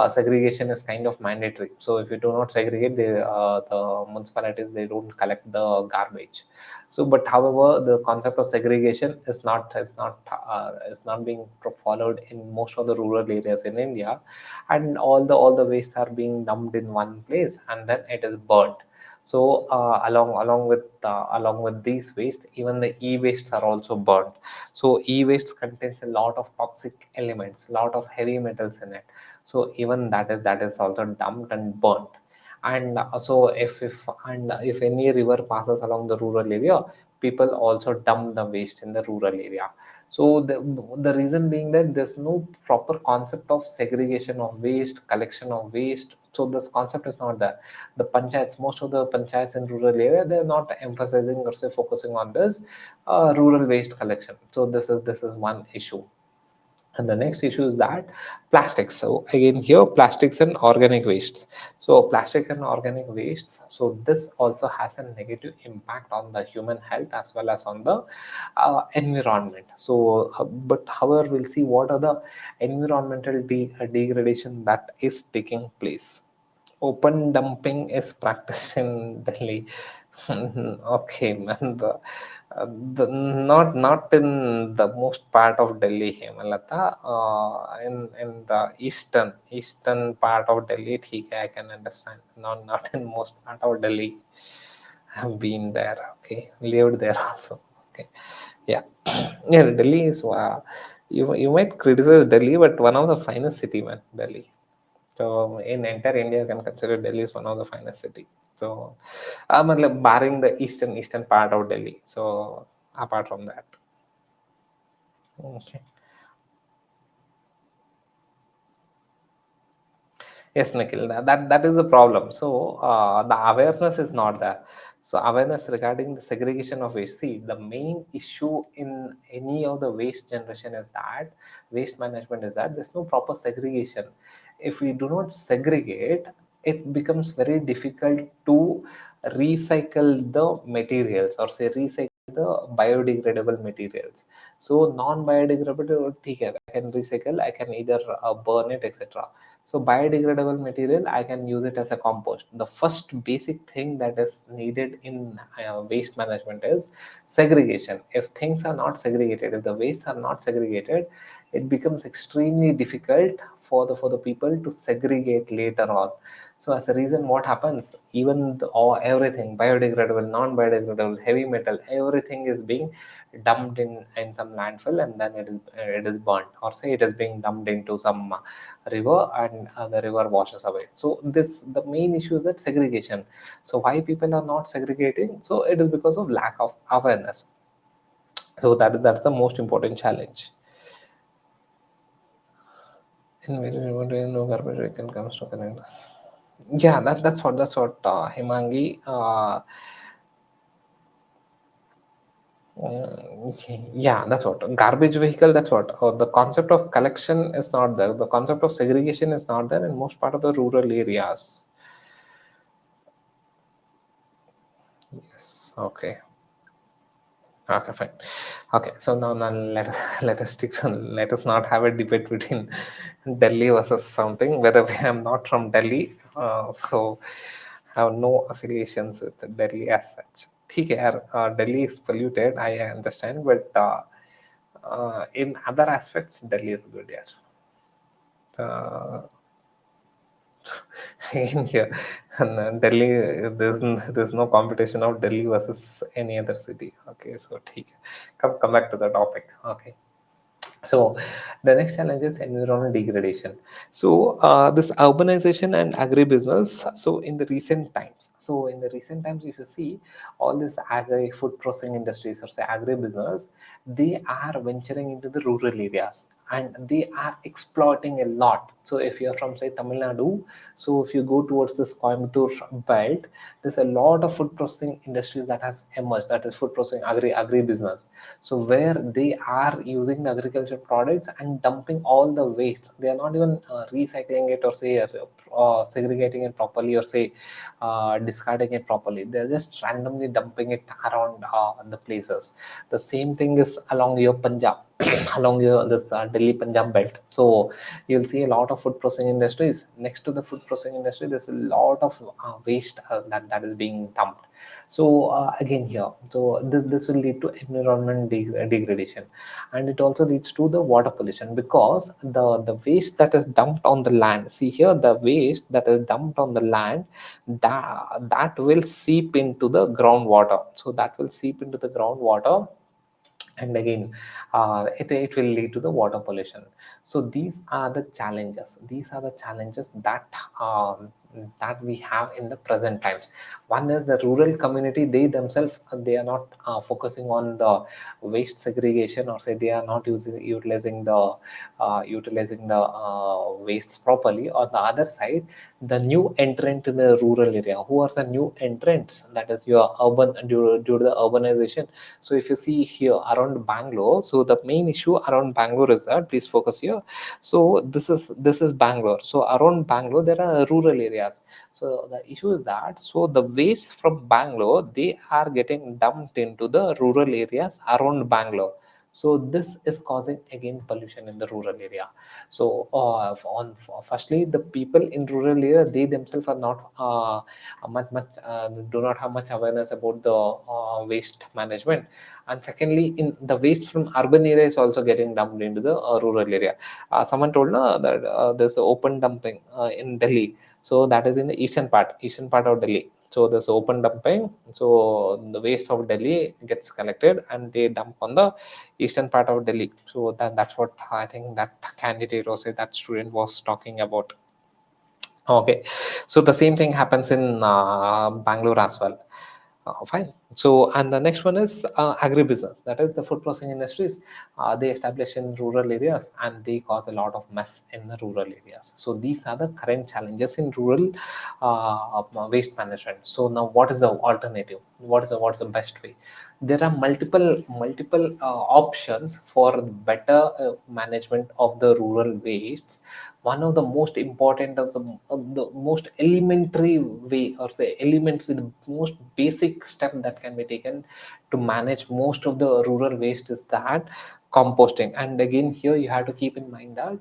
segregation is kind of mandatory. So if you do not segregate, the municipalities, they don't collect the garbage. So but however, the concept of segregation is not being followed in most of the rural areas in India, and all the wastes are being dumped in one place and then it is burnt. So along with these waste, even the e-wastes are also burnt. So e-waste contains a lot of toxic elements, a lot of heavy metals in it. So even that is also dumped and burnt. And so if any river passes along the rural area, people also dump the waste in the rural area. So the reason being that there's no proper concept of segregation of waste, collection of waste. So this concept is not there. The panchayats, most of the panchayats in rural area, they're not emphasizing or say focusing on this rural waste collection. So this is one issue. And the next issue is that plastics. So again here, plastics and organic wastes. So plastic and organic wastes, so this also has a negative impact on the human health as well as on the environment. So but however, we'll see what are the environmental degradation that is taking place. Open dumping is practiced in Delhi. Okay, man. Not in the most part of Delhi, Hemalata. In the eastern part of Delhi, ठीक है, I can understand. Not in most part of Delhi. I've been there. Okay, lived there also. Okay, yeah, yeah. Delhi is you might criticize Delhi, but one of the finest city, man. Delhi. So in entire India, you can consider Delhi is one of the finest city. So, barring the eastern part of Delhi. So apart from that, okay. Yes, Nikhil, that is the problem. So the awareness is not there. So awareness regarding the segregation of waste. See, the main issue in any of the waste generation is that waste management is that there's no proper segregation. If we do not segregate, it becomes very difficult to recycle the materials or say recycle the biodegradable materials. So non-biodegradable, okay, I can recycle, I can either burn it, etc. So biodegradable material, I can use it as a compost. The first basic thing that is needed in waste management is segregation. If things are not segregated, if the wastes are not segregated, it becomes extremely difficult for the people to segregate later on. So as a reason, what happens? Even or everything, biodegradable, non-biodegradable, heavy metal, everything is being dumped in some landfill, and then it is burnt, or say it is being dumped into some river, and the river washes away. So this the main issue is that segregation. So why people are not segregating? So it is because of lack of awareness. So that's the most important challenge. In very remote area, no garbage vehicle comes to connect. Yeah, that's what Himangi. Okay. Yeah, that's what garbage vehicle. That's what the concept of collection is not there. The concept of segregation is not there in most part of the rural areas. Yes. Okay. Okay, fine. Okay, so now let us stick to, let us not have a debate between Delhi versus something. Whether I am not from Delhi, so have no affiliations with Delhi as such. ठीक है यार, Delhi is polluted, I understand, but in other aspects, Delhi is good, yeah. Uh, in here, and Delhi, there's no competition of Delhi versus any other city. Okay, so ठीक है. Come back to the topic. Okay. So the next challenge is environmental degradation. So this urbanization and agribusiness. So in the recent times, if you see all this agri food processing industries or say agribusiness, they are venturing into the rural areas and they are exploiting a lot. So if you're from say Tamil Nadu, so if you go towards this Coimbatore belt, there's a lot of food processing industries that has emerged. That is food processing agribusiness. So where they are using the agriculture products and dumping all the waste, they are not even recycling it or say segregating it properly or say discarding it properly. They're just randomly dumping it around the places. The same thing is along your Punjab. along this Delhi Punjab belt. So you'll see a lot of food processing industries. Next to the food processing industry, there's a lot of waste that is being dumped. So again here, so this will lead to environment degradation, and it also leads to the water pollution, because the waste that is dumped on the land. See here, the waste that is dumped on the land, that will seep into the groundwater. So that will seep into the groundwater, and again it will lead to the water pollution. So these are the challenges, that that we have in the present times. One is the rural community, they themselves, they are not focusing on the waste segregation, or say they are not utilizing the waste properly. On the other side, the new entrant in the rural area, who are the new entrants, that is your urban, due to the urbanization. So if you see here around Bangalore, so the main issue around Bangalore is that, please focus here. So this is Bangalore. So around Bangalore there are rural areas. So the issue is that, so the waste from Bangalore, they are getting dumped into the rural areas around Bangalore. So this is causing again pollution in the rural area. So firstly, the people in rural area, they themselves are not much do not have much awareness about the waste management. And secondly, in the waste from urban area is also getting dumped into the rural area. Someone told that there's open dumping in Delhi. So that is in the eastern part of Delhi. So there's open dumping. So the waste of Delhi gets collected and they dump on the eastern part of Delhi. So that's what I think that candidate, or say that student, was talking about. Okay, so the same thing happens in Bangalore as well. Fine. So, and the next one is agribusiness. That is the food processing industries. They establish in rural areas and they cause a lot of mess in the rural areas. So, these are the current challenges in rural waste management. So, now what is the alternative? What's the best way? There are multiple options for better management of the rural wastes. One of the most important, of the most elementary way, or say elementary, the most basic step that can be taken to manage most of the rural waste is that composting. And again here you have to keep in mind that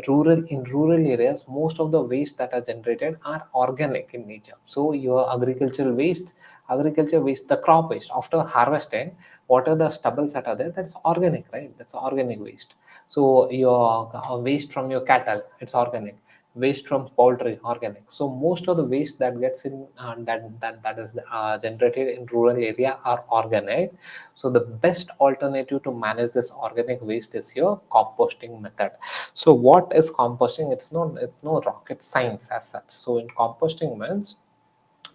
rural areas, most of the waste that are generated are organic in nature. So your agriculture waste, the crop waste after harvesting, what are the stubbles that are there, that's organic, right? That's organic waste. So your waste from your cattle, it's organic. Waste from poultry, organic. So most of the waste that gets in that is generated in rural area are organic. So the best alternative to manage this organic waste is your composting method. So what is composting? It's no rocket science as such. So in composting means,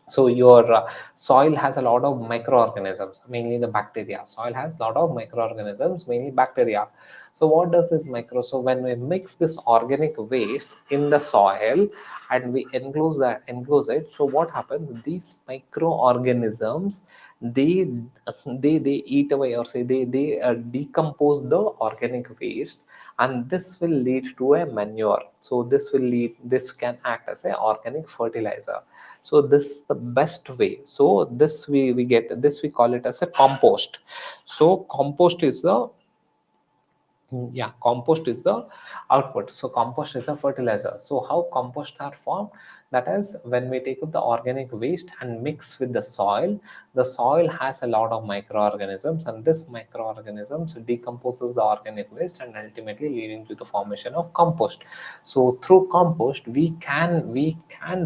so your soil has a lot of microorganisms, mainly the bacteria. Soil has a lot of microorganisms, mainly bacteria. So what does this micro, so when we mix this organic waste in the soil and we enclose it, so what happens, these microorganisms, they they eat away, or say they decompose the organic waste, and this will lead to a manure. So this can act as a organic fertilizer. So this is the best way. So this we get this, we call it as a compost. So compost is the yeah, compost is the output. So compost is a fertilizer. So how composts are formed, that is when we take up the organic waste and mix with the soil has a lot of microorganisms, and this microorganisms decomposes the organic waste and ultimately leading to the formation of compost. So through compost we can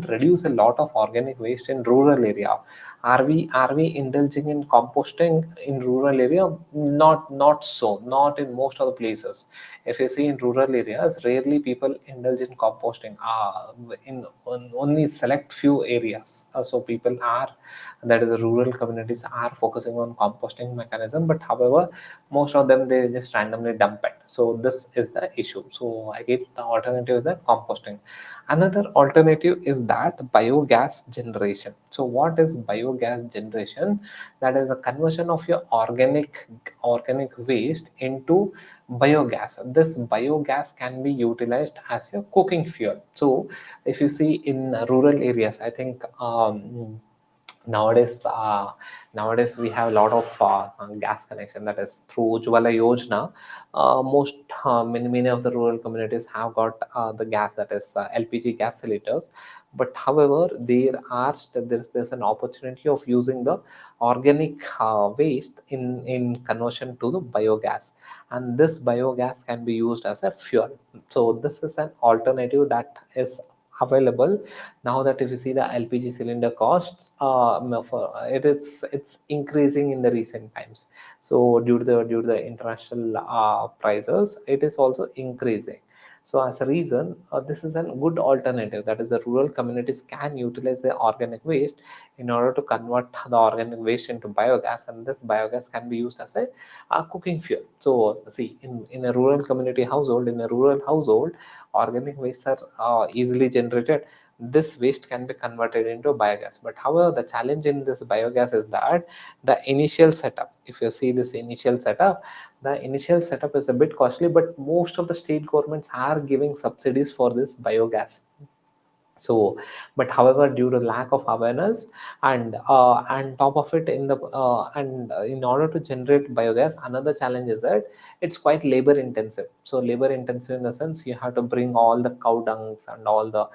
reduce a lot of organic waste in rural area. Are we indulging in composting in rural area? Not so, not in most of the places. If you see in rural areas, rarely people indulge in composting, in only select few areas. So people are, that is the rural communities, are focusing on composting mechanism, but however most of them, they just randomly dump it. So this is the issue. So again, the alternative is that composting. Another alternative is that biogas generation. So what is biogas generation? That is a conversion of your organic waste into biogas. This biogas can be utilized as your cooking fuel. So if you see in rural areas, I think nowadays nowadays we have a lot of gas connection, that is through Ujjwala Yojana. Most many of the rural communities have got the gas, that is LPG gas cylinders. But however, there's an opportunity of using the organic waste in conversion to the biogas, and this biogas can be used as a fuel. So this is an alternative that is available now. That if you see the LPG cylinder costs, it's increasing in the recent times. So due to the international prices, it is also increasing. So as a reason, this is a good alternative, that is the rural communities can utilize their organic waste in order to convert the organic waste into biogas, and this biogas can be used as a cooking fuel. So see, in a rural community household, in a rural household, organic waste are easily generated. This waste can be converted into biogas. But however, the challenge in this biogas is that the initial setup, if you see this initial setup, the initial setup is a bit costly, but most of the state governments are giving subsidies for this biogas. So but however, due to lack of awareness, and top of it, in order to generate biogas, another challenge is that it's quite labor intensive. So labor intensive in the sense, you have to bring all the cow dungs and all the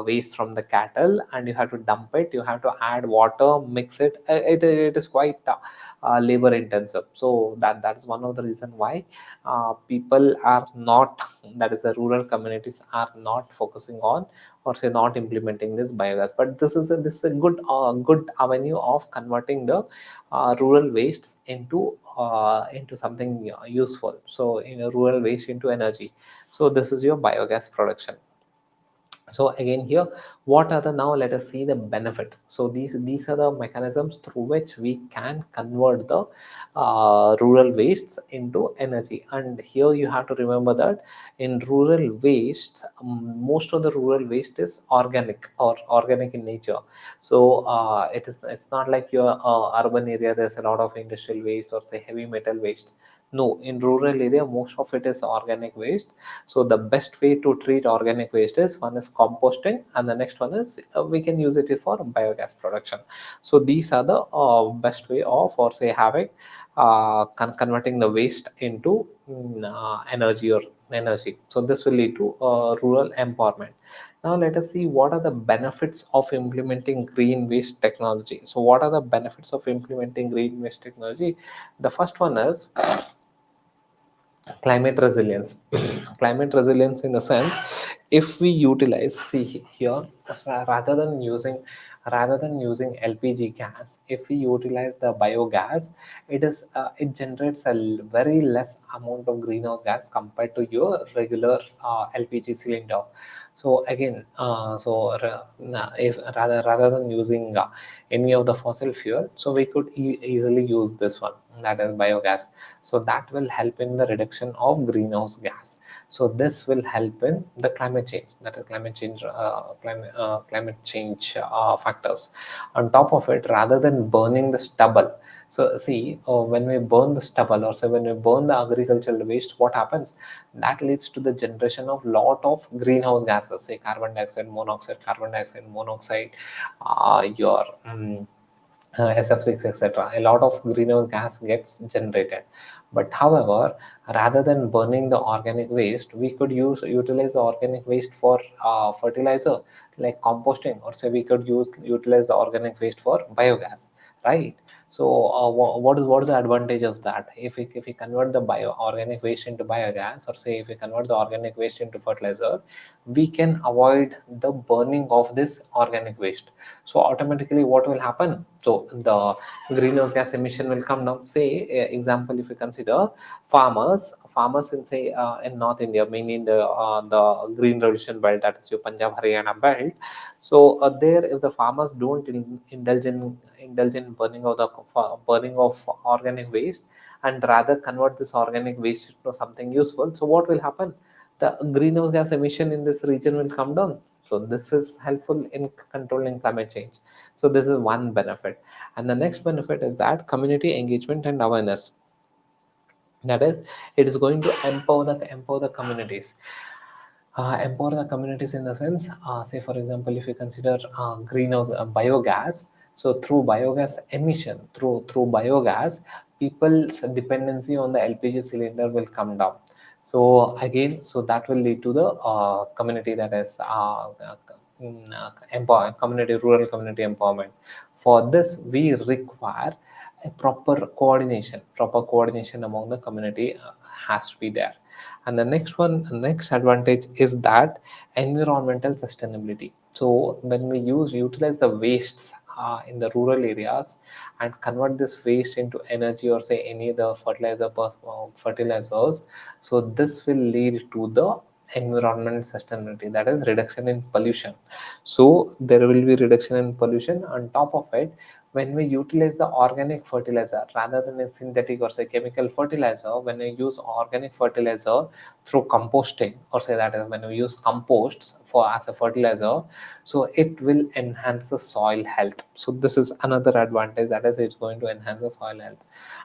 waste from the cattle, and you have to dump it, you have to add water, mix it. It is quite labor intensive. So that's one of the reason why people are not, that is the rural communities are not focusing on, or say not implementing this biogas. But this is a good avenue of converting the rural wastes into something useful. So in a rural waste into energy. So this is your biogas production. So again here, what are the, now let us see the benefits. So these are the mechanisms through which we can convert the rural wastes into energy. And here you have to remember that in rural waste, most of the rural waste is organic or organic in nature. So it's not like your urban area, there's a lot of industrial waste or say heavy metal waste. No, in rural area, most of it is organic waste. So the best way to treat organic waste is, one is composting, and the next one is we can use it for biogas production. So these are the best way of, or say having converting the waste into energy or energy. So this will lead to rural empowerment. Now let us see what are the benefits of implementing green waste technology. So what are the benefits of implementing green waste technology? The first one is climate resilience. Climate resilience in the sense, if we utilize, see here, rather than using LPG gas, if we utilize the biogas, it generates a very less amount of greenhouse gas compared to your regular LPG cylinder. So again, if rather than using any of the fossil fuel, so we could easily use this one, that is biogas. So that will help in the reduction of greenhouse gas. So this will help in the climate change, that is climate change factors. On top of it, rather than burning the stubble, so see, when we burn the stubble, or say when we burn the agricultural waste, what happens? That leads to the generation of lot of greenhouse gases, say carbon dioxide monoxide, your SF6, etc. A lot of greenhouse gas gets generated. But however, rather than burning the organic waste, we could utilize the organic waste for fertilizer, like composting, or say we could utilize the organic waste for biogas, right? So what is the advantage of that? If we convert the bio organic waste into biogas, or say if we convert the organic waste into fertilizer, we can avoid the burning of this organic waste. So automatically what will happen? So the greenhouse gas emission will come down. Say example, if you consider farmers in, say in North India, mainly in the green revolution belt, that is your Punjab Haryana belt. So there, if the farmers don't indulge in burning of organic waste, and rather convert this organic waste into something useful, so what will happen? The greenhouse gas emission in this region will come down. So this is helpful in controlling climate change. So this is one benefit. And the next benefit is that community engagement and awareness. That is, it is going to empower the communities. Empower the communities in the sense, say for example, if you consider greenhouse biogas. So through biogas emission, through biogas, people's dependency on the LPG cylinder will come down. So again, so that will lead to the community, that is community, rural community empowerment. For this, we require a proper coordination among the community has to be there. And the next advantage is that environmental sustainability. So when we utilize the wastes in the rural areas and convert this waste into energy, or say any other fertilizers, so this will lead to the environment sustainability, that is reduction in pollution. So there will be reduction in pollution. On top of it, when we utilize the organic fertilizer rather than a synthetic or say chemical fertilizer, when we use organic fertilizer through composting, or say that is when we use composts for as a fertilizer, so it will enhance the soil health. So this is another advantage, that is it's going to enhance the soil health.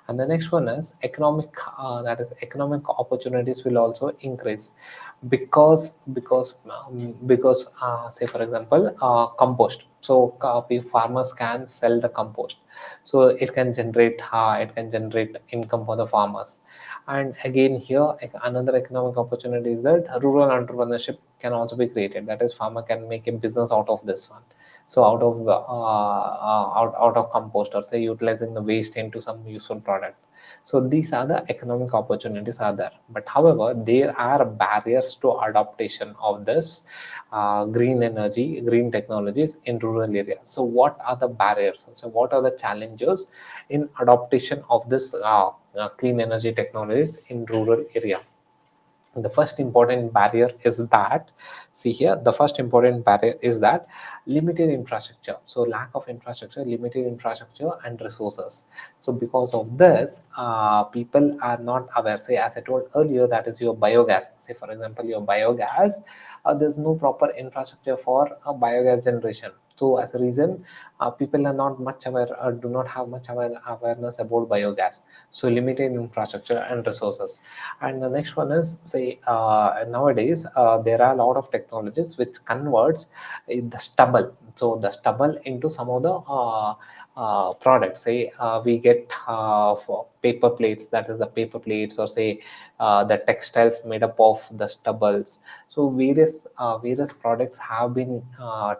And the next one is economic, that is economic opportunities will also increase, because say for example compost. So farmers can sell the compost, so it can generate income for the farmers. And again here, another economic opportunity is that rural entrepreneurship can also be created, that is farmer can make a business out of this one. So out of compost, or say utilizing the waste into some useful product. So these are the economic opportunities are there. But however, there are barriers to adaptation of this green energy, green technologies in rural areas. So what are the barriers? So what are the challenges in adaptation of this clean energy technologies in rural area? The first important barrier is that, see here, the first important barrier is that limited infrastructure. So lack of infrastructure, limited infrastructure and resources. So because of this, people are not aware. Say as I told earlier, that is your biogas. Say for example your biogas, there's no proper infrastructure for biogas generation. So as a reason, people are not much aware, do not have much awareness about biogas. So limited infrastructure and resources. And the next one is, say nowadays there are a lot of technologies which converts the stubble, so the stubble into some of the products. Say we get for paper plates, that is the paper plates, or say the textiles made up of the stubbles. So various products have been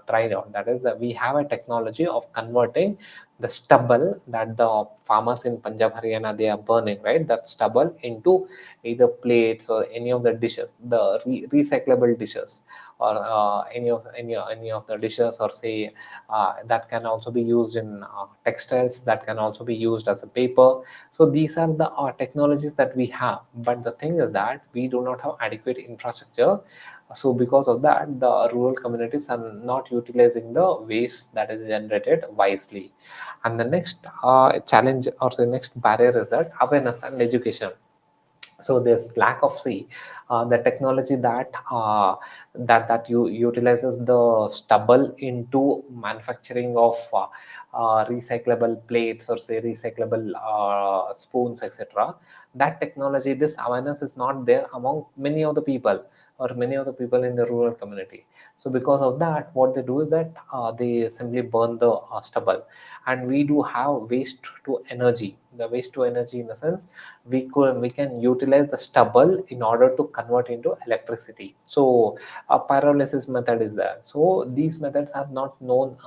tried out, that is that we have a technology of converting the stubble that the farmers in Punjab, Haryana, they are burning, right, that stubble into either plates or any of the dishes, the recyclable dishes, or any of the dishes, or say that can also be used in textiles, that can also be used as a paper. So these are the technologies that we have, but the thing is that we do not have adequate infrastructure. So because of that, the rural communities are not utilizing the waste that is generated wisely. And the next challenge, or the next barrier, is that awareness and education. So there's lack of, see, the technology that you utilizes the stubble into manufacturing of recyclable plates, or say recyclable spoons, etc. That technology, this awareness is not there among many of the people, or many of the people in the rural community. So because of that, what they do is that they simply burn the stubble. And we do have waste to energy, the waste to energy, in the sense we can utilize the stubble in order to convert into electricity. So a pyrolysis method is there. So these methods are not known,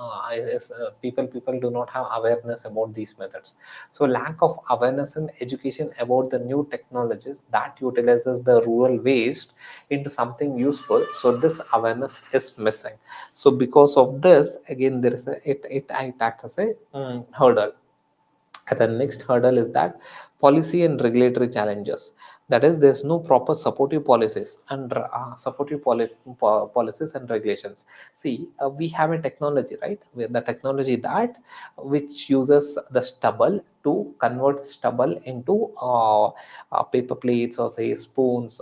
people do not have awareness about these methods. So lack of awareness and education about the new technologies that utilizes the rural waste into something useful, so this awareness is missing. So because of this, again, there is it acts as a hurdle. And the next hurdle is that policy and regulatory challenges. That is, there's no proper supportive policies and policies and regulations. See, we have a technology, right? The technology that which uses the stubble to convert stubble into paper plates, or say spoons.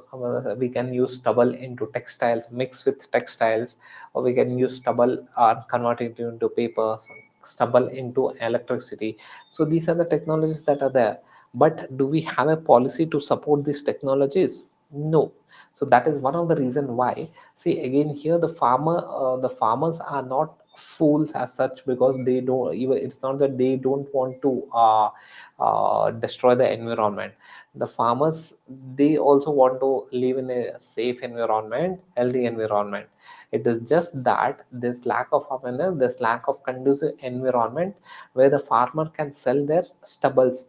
We can use stubble into textiles, mix with textiles, or we can use stubble convert it into paper, stubble into electricity. So these are the technologies that are there. But do we have a policy to support these technologies? No. So that is one of the reason why. See, again here, the farmers are not fools as such, because they don't even, it's not that they don't want to destroy the environment. The farmers, they also want to live in a safe environment, healthy environment. It is just that this lack of awareness, this lack of conducive environment where the farmer can sell their stubbles.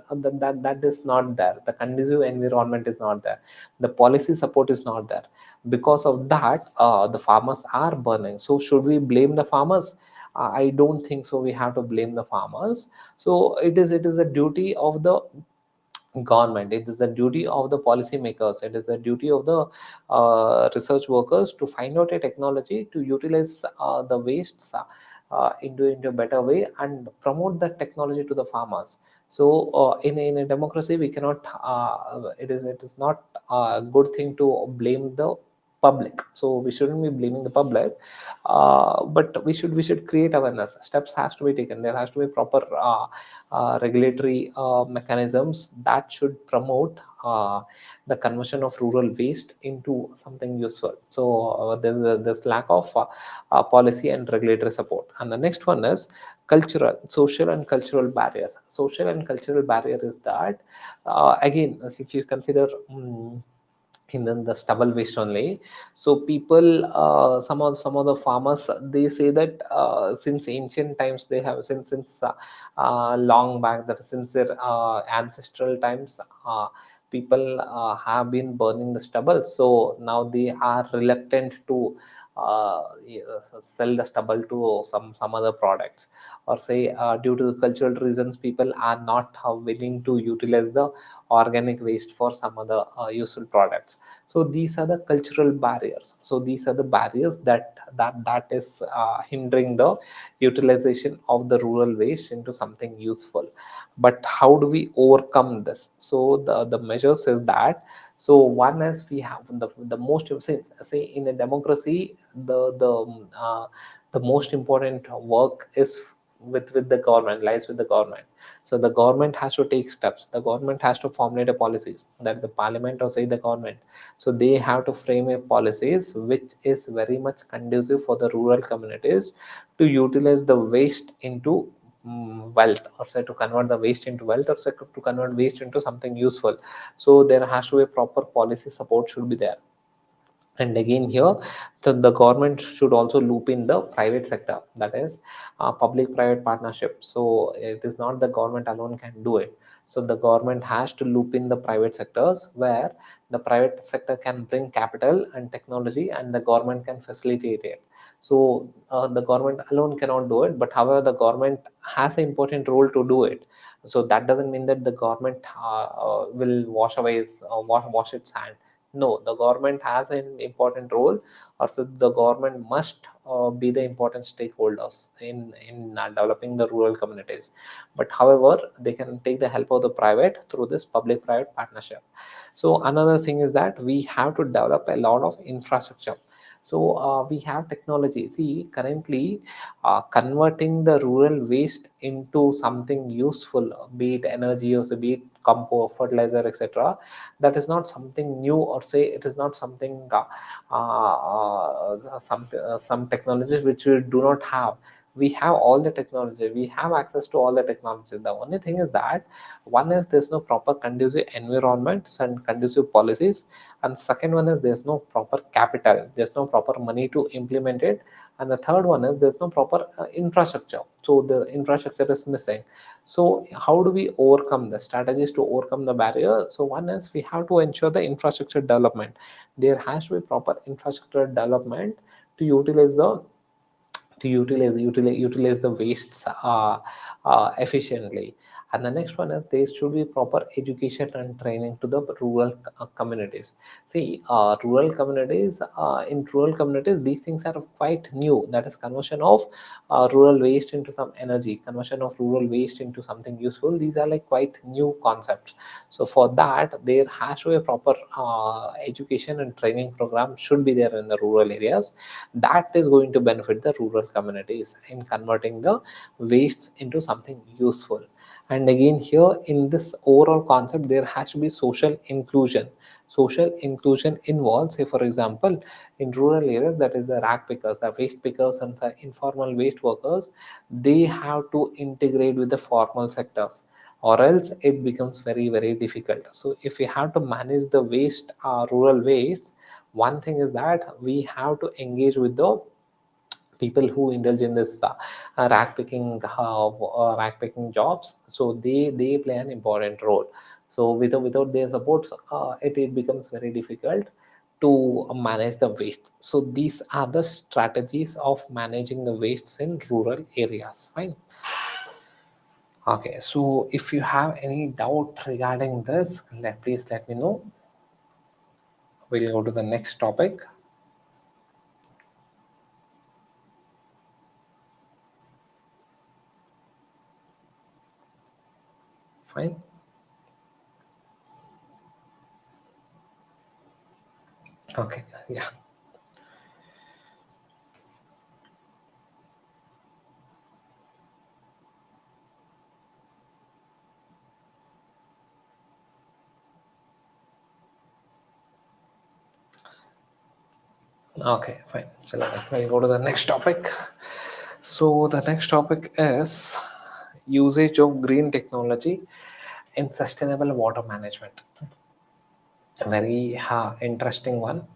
That is not there. The conducive environment is not there. The policy support is not there. Because of that, the farmers are burning. So should we blame the farmers? I don't think so. We have to blame the farmers. So it is a duty of the government, it is the duty of the policymakers, it is the duty of the research workers to find out a technology to utilize the wastes into a better way and promote that technology to the farmers. So in a democracy we cannot it is not a good thing to blame the public. So we shouldn't be blaming the public, but we should create awareness. Steps has to be taken. There has to be proper regulatory mechanisms that should promote the conversion of rural waste into something useful. So there's this lack of policy and regulatory support. And the next one is cultural, social and cultural barriers. Social and cultural barrier is that, again, as if you consider in the stubble waste only. So people, some of the farmers, they say that since ancient times, they have, since long back, that since their ancestral times, people have been burning the stubble. So now they are reluctant to yeah, sell the stubble to some other products, or say due to cultural reasons, people are not willing to utilize the organic waste for some other useful products. So these are the cultural barriers. So these are the barriers that is hindering the utilization of the rural waste into something useful. But how do we overcome this? So the measures is that, so one is we have the most, say in a democracy, the most important work is with the government, lies with the government. So the government has to take steps. The government has to formulate a policies, that the parliament, or say the government, so they have to frame a policies which is very much conducive for the rural communities to utilize the waste into wealth, or say to convert the waste into wealth, or say to convert waste into something useful. So there has to be a proper policy support should be there. And again here, the government should also loop in the private sector, that is public private partnership. So it is not the government alone can do it. So the government has to loop in the private sectors, where the private sector can bring capital and technology, and the government can facilitate it. So the government alone cannot do it, but however the government has an important role to do it. So that doesn't mean that the government will wash its hand. No, the government has an important role, or so the government must be the important stakeholders in developing the rural communities. But however, they can take the help of the private through this public-private partnership. So another thing is that we have to develop a lot of infrastructure. So we have technology. See, currently, converting the rural waste into something useful, be it energy, or say, be it compost, fertilizer, etc. That is not something new, or say it is not something some technologies which we do not have. We have all the technology, we have access to all the technology. The only thing is that, one is there's no proper conducive environments and conducive policies, and second one is there's no proper capital, there's no proper money to implement it, and the third one is there's no proper infrastructure. So the infrastructure is missing. So how do we overcome the strategies to overcome the barrier? So one is we have to ensure the infrastructure development. There has to be proper infrastructure development to utilize the wastes efficiently. And the next one is there should be proper education and training to the rural communities. See, in rural communities, these things are quite new. That is conversion of rural waste into some energy, conversion of rural waste into something useful. These are like quite new concepts. So for that, there has to be a proper education and training program should be there in the rural areas. That is going to benefit the rural communities in converting the wastes into something useful. And again here, in this overall concept, there has to be social inclusion. Social inclusion involves, say for example, in rural areas, that is the rag pickers, the waste pickers, and the informal waste workers, they have to integrate with the formal sectors, or else it becomes very difficult. So if we have to manage the waste, rural waste, one thing is that we have to engage with the people who indulge in this rack picking jobs. So they play an important role. So without their support, it becomes very difficult to manage the waste. So these are the strategies of managing the wastes in rural areas. Fine. Okay, so if you have any doubt regarding this, please let me know. We'll go to the next topic. Fine. Okay, yeah. Okay, fine. So we'll go to the next topic. So the next topic is usage of green technology in sustainable water management. A very interesting one.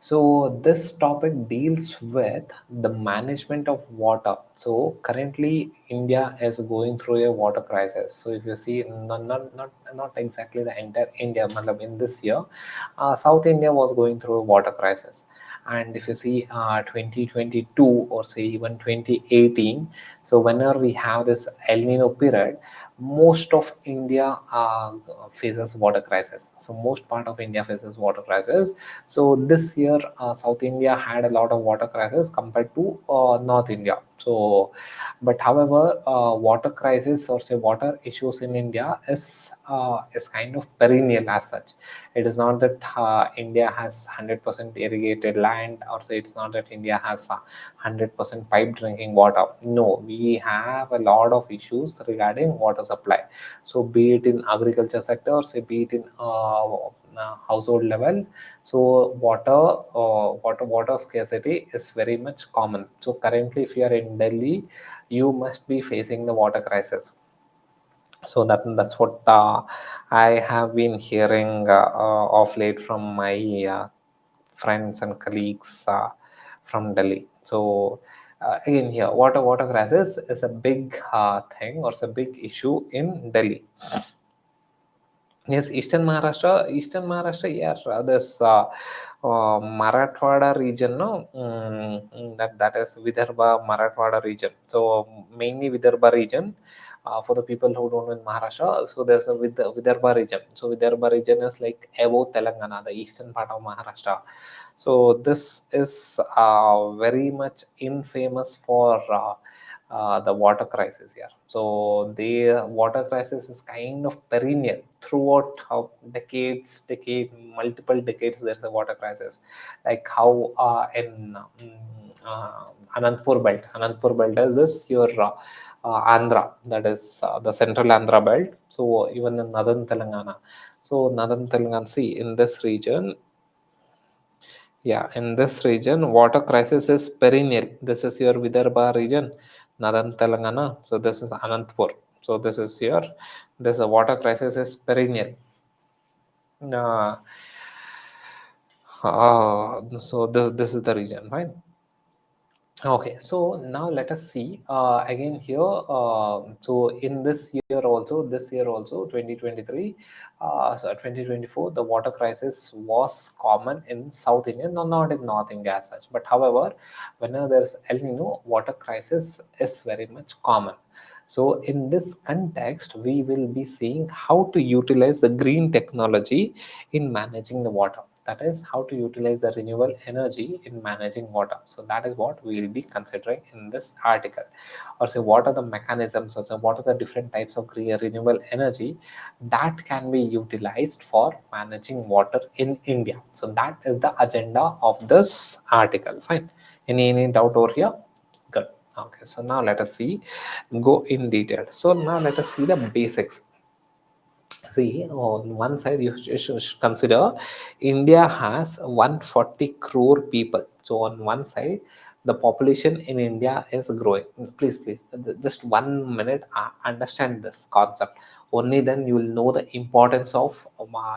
So this topic deals with the management of water. So currently India is going through a water crisis. So if you see, not exactly the entire India, matlab in this year, South India was going through a water crisis. And if you see 2022 or say even 2018, so whenever we have this El Nino period, most of India faces water crisis. So most part of India faces water crisis. So this year, South India had a lot of water crisis compared to North India. So, but however, water crisis or say water issues in India is kind of perennial as such. It is not that India has 100% irrigated land, or say it's not that India has 100% pipe drinking water. No, we have a lot of issues regarding water supply. So be it in agriculture sector, or say be it in household level, so water scarcity is very much common. So currently, if you are in Delhi, you must be facing the water crisis. So that's what I have been hearing of late from my friends and colleagues from Delhi. So again, here water crisis is a big thing, or it's a big issue in Delhi. Yes, Eastern Maharashtra, yeah, this Marathwada region, no, that is Vidarbha Marathwada region. So mainly Vidarbha region. For the people who don't know in Maharashtra, so there's a Vidarbha region. So Vidarbha region is like above Telangana, the eastern part of Maharashtra. So this is very much infamous for the water crisis here. So the water crisis is kind of perennial throughout how multiple decades. There's a water crisis, like how in Anantapur belt is this your Andhra, that is the central Andhra belt. So even in northern Telangana. So northern Telangana, see in this region, yeah, in this region, water crisis is perennial. This is your Vidarbha region, Northern Telangana. So this is Anantapur. So this water crisis is perennial. Uh, so this is the region, right? Okay, so now let us see again here. So in this year also, 2023, so 2024, the water crisis was common in South India, no, not in North India as such. But however, whenever there is El Nino, water crisis is very much common. So in this context, we will be seeing how to utilize the green technology in managing the water. That is how to utilize the renewable energy in managing water. So that is what we will be considering in this article. Or say what are the mechanisms, or say what are the different types of green renewable energy that can be utilized for managing water in India. So that is the agenda of this article. Fine. Any doubt over here? Good. Okay, so now let us see, go in detail. So now let us see the basics. See, on one side, you should consider India has 140 crore people. So, on one side, the population in India is growing. Please, just 1 minute, understand this concept. Only then you will know the importance of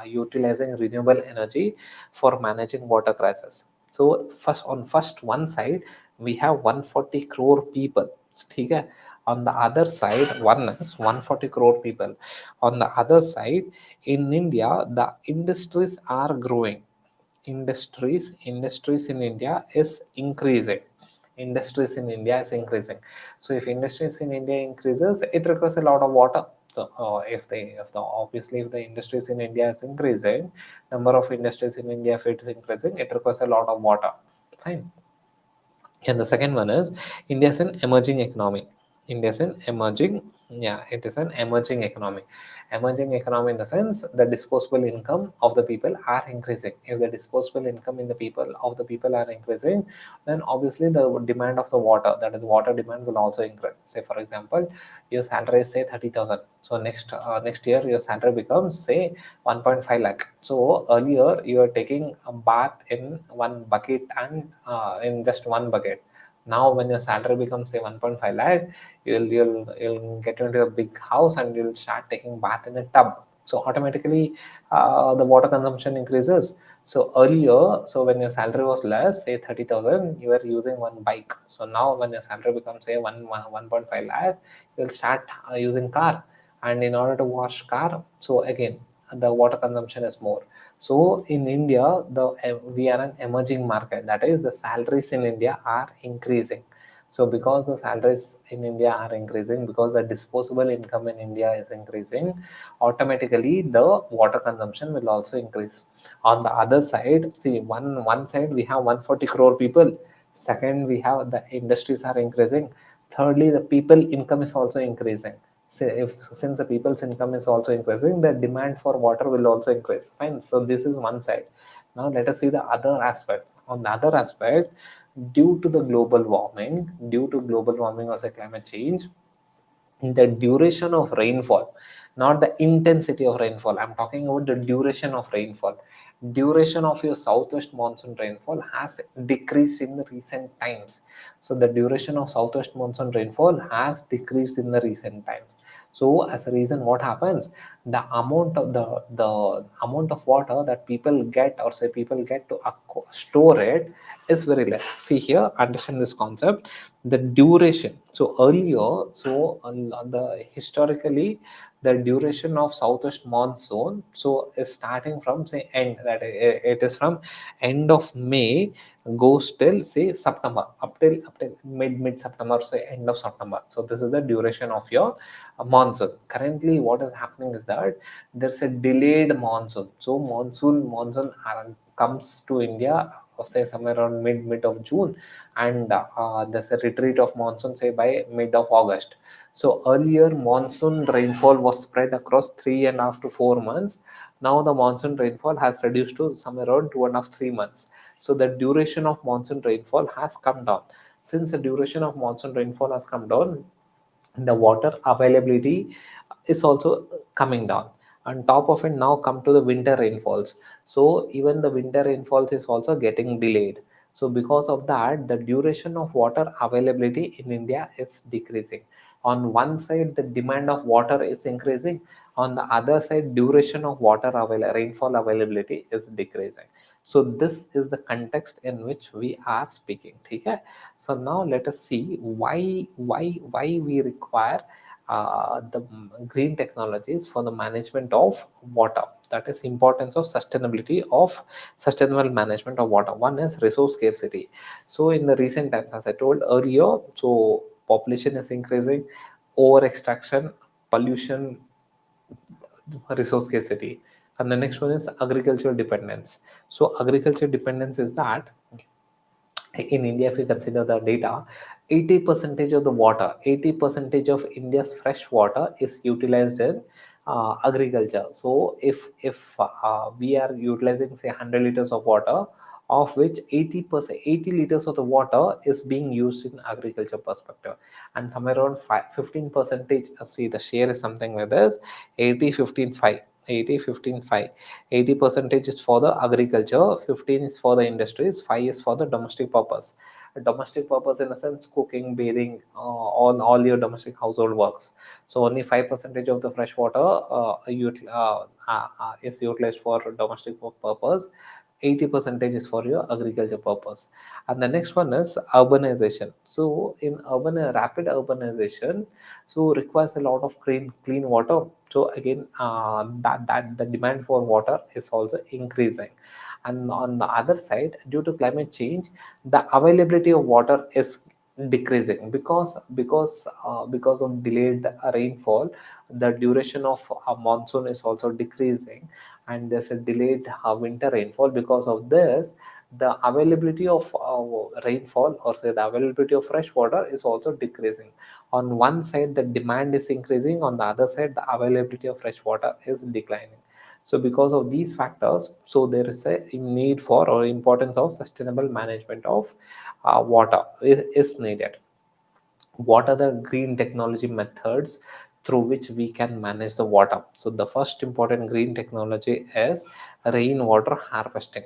utilizing renewable energy for managing water crisis. So, first one side, we have 140 crore people. Okay? On the other side, one is 140 crore people. On the other side, in India, the industries are growing. Industries in India is increasing. Industries in India is increasing. So if industries in India increases, it requires a lot of water. So if the obviously if the industries in India is increasing, number of industries in India, if it is increasing, it requires a lot of water. Fine. And the second one is India is an emerging economy. India is an emerging, yeah, it is an emerging economy. Emerging economy in the sense the disposable income of the people are increasing. If the disposable income in the people are increasing, then obviously the demand of the water, that is water demand, will also increase. Say for example, your salary is say 30,000. So next year your salary becomes say 1.5 lakh. So earlier you are taking a bath in one bucket and in just one bucket. Now when your salary becomes say 1.5 lakh, you'll get into a big house and you'll start taking bath in a tub. So automatically the water consumption increases. So earlier, so when your salary was less, say 30,000, you were using one bike. So now when your salary becomes say 1.5 lakh, you'll start using car. And in order to wash car, so again the water consumption is more. So in India, we are an emerging market. That is, the salaries in India are increasing. So because the salaries in India are increasing, because the disposable income in India is increasing, automatically the water consumption will also increase. On the other side, see one side we have 140 crore people. Second, we have the industries are increasing. Thirdly, the people income is also increasing. Since the people's income is also increasing, the demand for water will also increase. Fine. So this is one side. Now let us see the other aspects. On the other aspect, due to global warming or say climate change, the duration of rainfall, not the intensity of rainfall, I'm talking about the duration of rainfall. Duration of your southwest monsoon rainfall has decreased in the recent times. So the duration of southwest monsoon rainfall has decreased in the recent times. So as a reason, what happens, the amount of water that people get or say people get to store it is very less. See here, understand this concept, the duration. So earlier, so the historically, the duration of southwest monsoon so is starting from say end, that it is from end of May, goes till say September, up till mid September, so end of September. So this is the duration of your monsoon. Currently what is happening is that there's a delayed monsoon. So monsoon comes to India say somewhere around mid of June, and there's a retreat of monsoon say by mid of August. So earlier monsoon rainfall was spread across 3.5 to 4 months. Now the monsoon rainfall has reduced to somewhere around 2.5 3 months. So the duration of monsoon rainfall has come down. Since the duration of monsoon rainfall has come down, the water availability is also coming down. On top of it, now come to the winter rainfalls. So even the winter rainfalls is also getting delayed. So because of that, the duration of water availability in India is decreasing. On one side, the demand of water is increasing. On the other side, duration of rainfall availability is decreasing. So this is the context in which we are speaking. Okay? So now let us see why we require the green technologies for the management of water. That is importance of sustainable management of water. One is resource scarcity. So in the recent times, as I told earlier, so population is increasing, over extraction, pollution, resource scarcity. And the next one is agricultural dependence. So agriculture dependence is that in India, if we consider the data, 80 percentage of the water, 80 percentage of India's fresh water is utilized in agriculture. So if we are utilizing say 100 liters of water, of which 80%, 80 liters of the water is being used in agriculture perspective, and somewhere around 15 percentage, see the share is something like this, 80 15 5. 80, 15, 5. 80% is for the agriculture, 15 is for the industries, 5 is for the domestic purpose. Domestic purpose in a sense, cooking, bathing, all your domestic household works. So only 5% of the fresh water is utilized for domestic purpose. 80 percentage is for your agriculture purpose. And the next one is urbanization. So in rapid urbanization, so requires a lot of clean water. So again, that the demand for water is also increasing. And on the other side, due to climate change, the availability of water is decreasing because of delayed rainfall. The duration of monsoon is also decreasing, and there's a delayed winter rainfall. Because of this, the availability of rainfall, or say the availability of fresh water, is also decreasing. On one side the demand is increasing, on the other side the availability of fresh water is declining. So because of these factors, so there is a need for, or importance of, sustainable management of water is needed. What are the green technology methods through which we can manage the water? So the first important green technology is rainwater harvesting.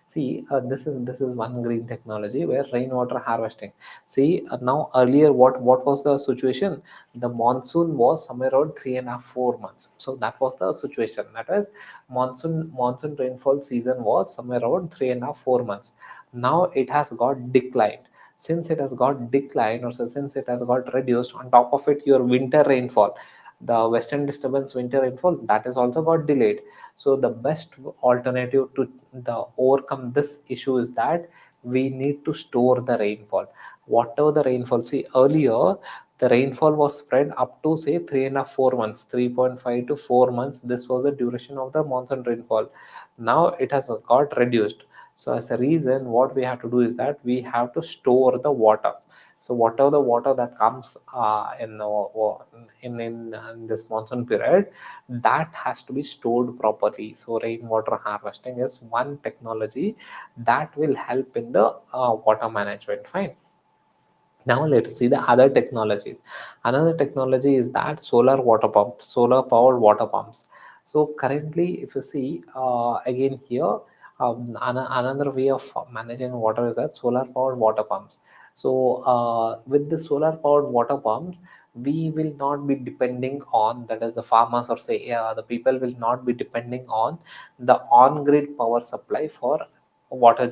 See, this is one green technology, where rainwater harvesting. See, now earlier, what was the situation? The monsoon was somewhere around 3.5 4 months. So that was the situation. That is, monsoon rainfall season was somewhere around 3.5 4 months. Now it has got declined. Since it has got declined, or so since it has got reduced, on top of it, your winter rainfall, the western disturbance winter rainfall, that is also got delayed. So the best alternative to the overcome this issue is that we need to store the rainfall. Whatever the rainfall, see, earlier the rainfall was spread up to, say, 3.5 4 months, 3.5 to 4 months. This was the duration of the monsoon rainfall. Now it has got reduced. So as a reason, what we have to do is that we have to store the water. So whatever the water that comes in this monsoon period, that has to be stored properly. So rainwater harvesting is one technology that will help in the water management. Fine. Now let's see the other technologies. Another technology is that solar water pump, solar powered water pumps. So currently, if you see, again here, another way of managing water is that solar powered water pumps. So with the solar powered water pumps, we will not be depending on, that is the farmers, or say the people will not be depending on the on grid power supply for water,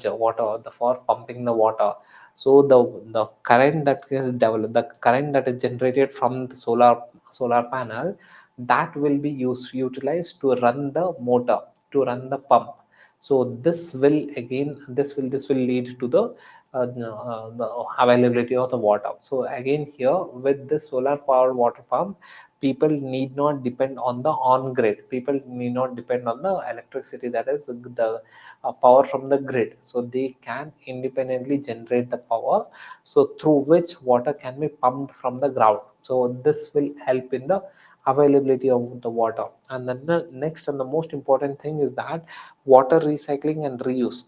for pumping the water. So the current that is developed, the current that is generated from the solar panel, that will be utilized to run the motor, to run the pump. So this will lead to the availability of the water. So again here, with the solar powered water pump, people need not depend on the on grid, people need not depend on the electricity, that is the power from the grid. So they can independently generate the power, so through which water can be pumped from the ground. So this will help in the availability of the water. And then the next and the most important thing is that water recycling and reuse.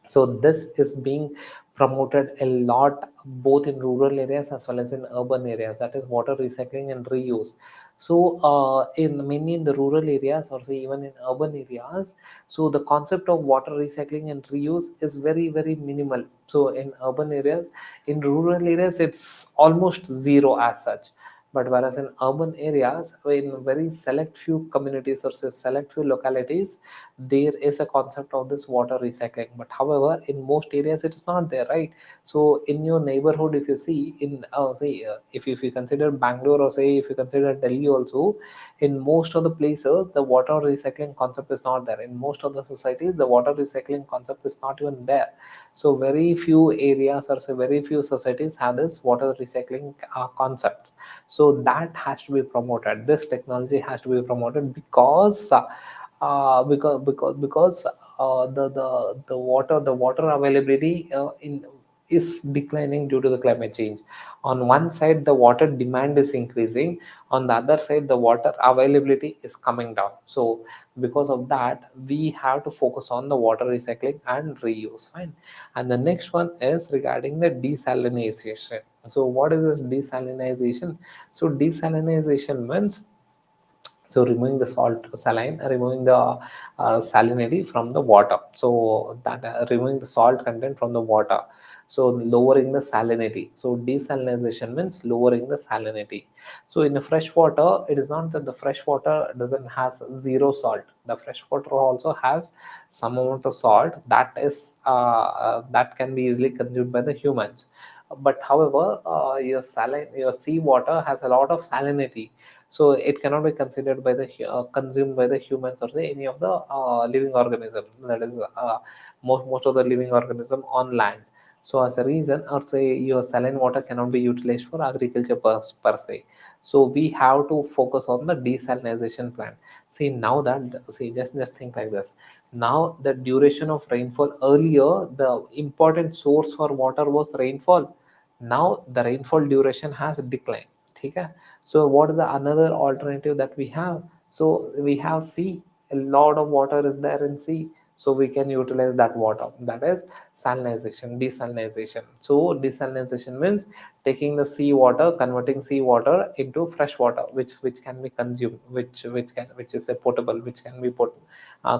So this is being promoted a lot, both in rural areas as well as in urban areas, that is water recycling and reuse. So in mainly in the rural areas, or say even in urban areas, so the concept of water recycling and reuse is very minimal. So in urban areas, in rural areas, it's almost zero as such. But whereas in urban areas, in very select few communities, or say select few localities, there is a concept of this water recycling. But however, in most areas it is not there, right? So in your neighborhood, if you see, in say if you consider Bangalore, or say if you consider Delhi also, in most of the places the water recycling concept is not there. In most of the societies, the water recycling concept is not even there. So very few areas, or say very few societies, have this water recycling concept. So that has to be promoted, this technology has to be promoted, because the water availability in is declining due to the climate change. On one side the water demand is increasing, on the other side the water availability is coming down. So because of that, we have to focus on the water recycling and reuse. Fine. And the next one is regarding the desalinization. So what is this desalinization? So desalinization means, So removing the salt saline, removing the salinity from the water, so that removing the salt content from the water, so lowering the salinity. So desalinization means lowering the salinity. So in the fresh water, it is not that the fresh water doesn't has zero salt. The fresh water also has some amount of salt that is that can be easily consumed by the humans. But however, your sea water has a lot of salinity, so it cannot be considered by the consumed by the humans or any of the living organism, that is most of the living organism on land. So as a reason, or say your saline water cannot be utilized for agriculture per se. So we have to focus on the desalinization plant. See now that, see, just think like this. Now the duration of rainfall, earlier the important source for water was rainfall. Now the rainfall duration has declined. Okay. So what is the another alternative that we have? So we have sea. A lot of water is there in sea, so we can utilize that water. That is salinization, desalinization. So desalinization means taking the sea water, converting sea water into fresh water, which can be consumed, which is a potable, which can be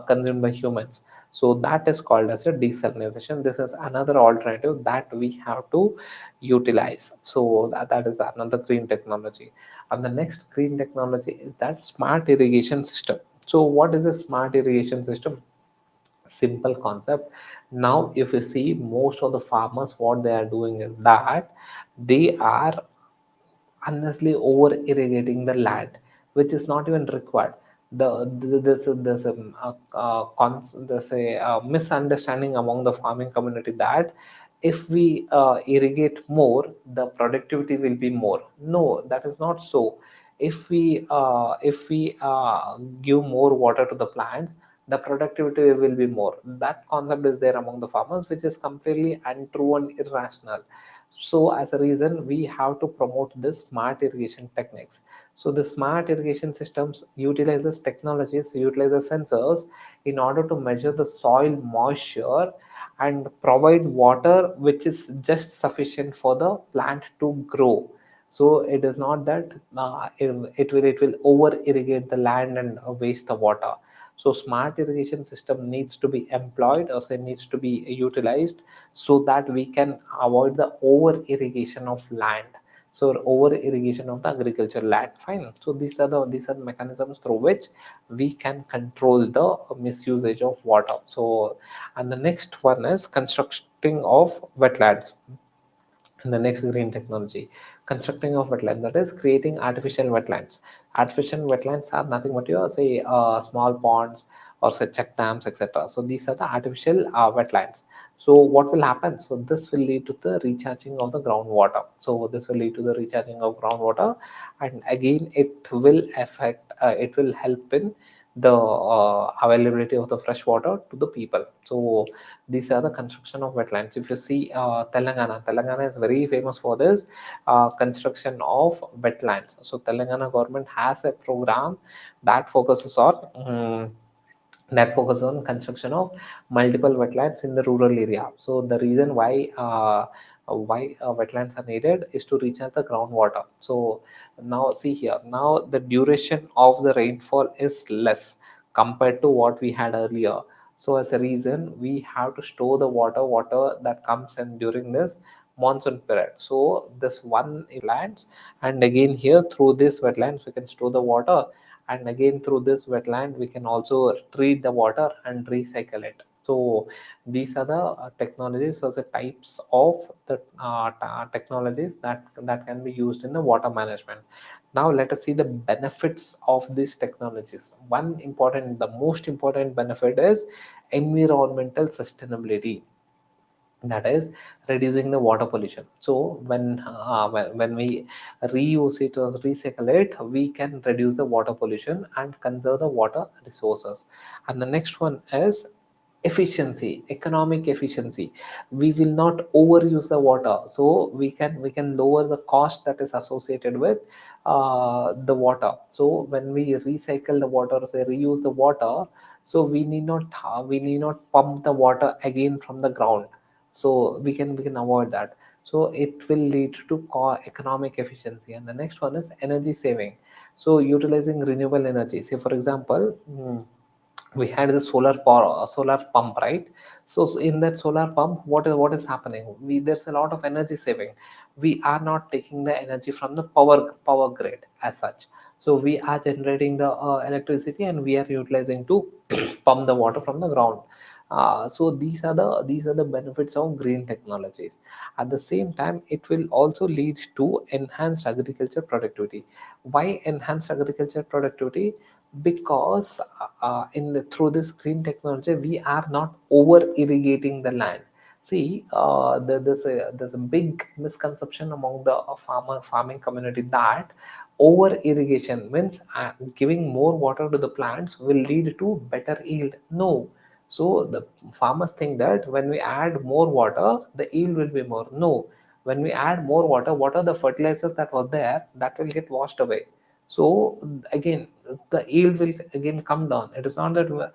consumed by humans. So that is called as a desalinization. This is another alternative that we have to utilize. So that is another green technology. And the next green technology is that smart irrigation system. So what is a smart irrigation system? Simple concept. Now if you see, most of the farmers, what they are doing is that they are honestly over irrigating the land, which is not even required. There's a misunderstanding among the farming community that if we irrigate more, the productivity will be more. No, that is not so. If we give more water to the plants, the productivity will be more. That concept is there among the farmers, which is completely untrue and irrational. So as a reason, we have to promote this smart irrigation techniques. So the smart irrigation systems utilizes technologies, utilizes sensors in order to measure the soil moisture and provide water which is just sufficient for the plant to grow. So it is not that it will over irrigate the land and waste the water. So smart irrigation system needs to be employed, or say needs to be utilized, so that we can avoid the over irrigation of land. So over irrigation of the agriculture land, fine. So these are the mechanisms through which we can control the misusage of water. So, and the next one is constructing of wetlands. And the next green technology, constructing of wetlands, that is creating artificial wetlands. Artificial wetlands are nothing but your say small ponds or say check dams, etc. So these are the artificial wetlands. So what will happen? So this will lead to the recharging of the groundwater. So this will lead to the recharging of groundwater, and again it will affect, it will help in the availability of the fresh water to the people. So these are the construction of wetlands. If you see Telangana is very famous for this construction of wetlands. So Telangana government has a program that focuses on construction of multiple wetlands in the rural area. So the reason why wetlands are needed is to recharge the groundwater. So now see here, now the duration of the rainfall is less compared to what we had earlier. So as a reason, we have to store the water that comes in during this monsoon period. So this one lands, and again here through this wetlands we can store the water, and again through this wetland we can also treat the water and recycle it. So these are the technologies, or the types of the technologies that can be used in the water management. Now let us see the benefits of these technologies. One important, the most important benefit is environmental sustainability, that is reducing the water pollution. So when we reuse it or recycle it, we can reduce the water pollution and conserve the water resources. And the next one is efficiency, economic efficiency. We will not overuse the water, so we can lower the cost that is associated with the water. So when we recycle the water, say reuse the water, so we need not pump the water again from the ground. So we can avoid that. So it will lead to economic efficiency. And the next one is energy saving. So utilizing renewable energy, say for example, we had the solar pump, right? So in that solar pump, what is happening, there's a lot of energy saving. We are not taking the energy from the power grid as such. So we are generating the electricity, and we are utilizing to pump the water from the ground. So these are the benefits of green technologies. At the same time, it will also lead to enhanced agriculture productivity. Why enhanced agriculture productivity? Because through this green technology, we are not over irrigating the land. See, there's a big misconception among the farming community that over irrigation means giving more water to the plants will lead to better yield. No. So the farmers think that when we add more water, the yield will be more. No. When we add more water, what are the fertilizers that was there, that will get washed away. So again, the yield will again come down. It is not that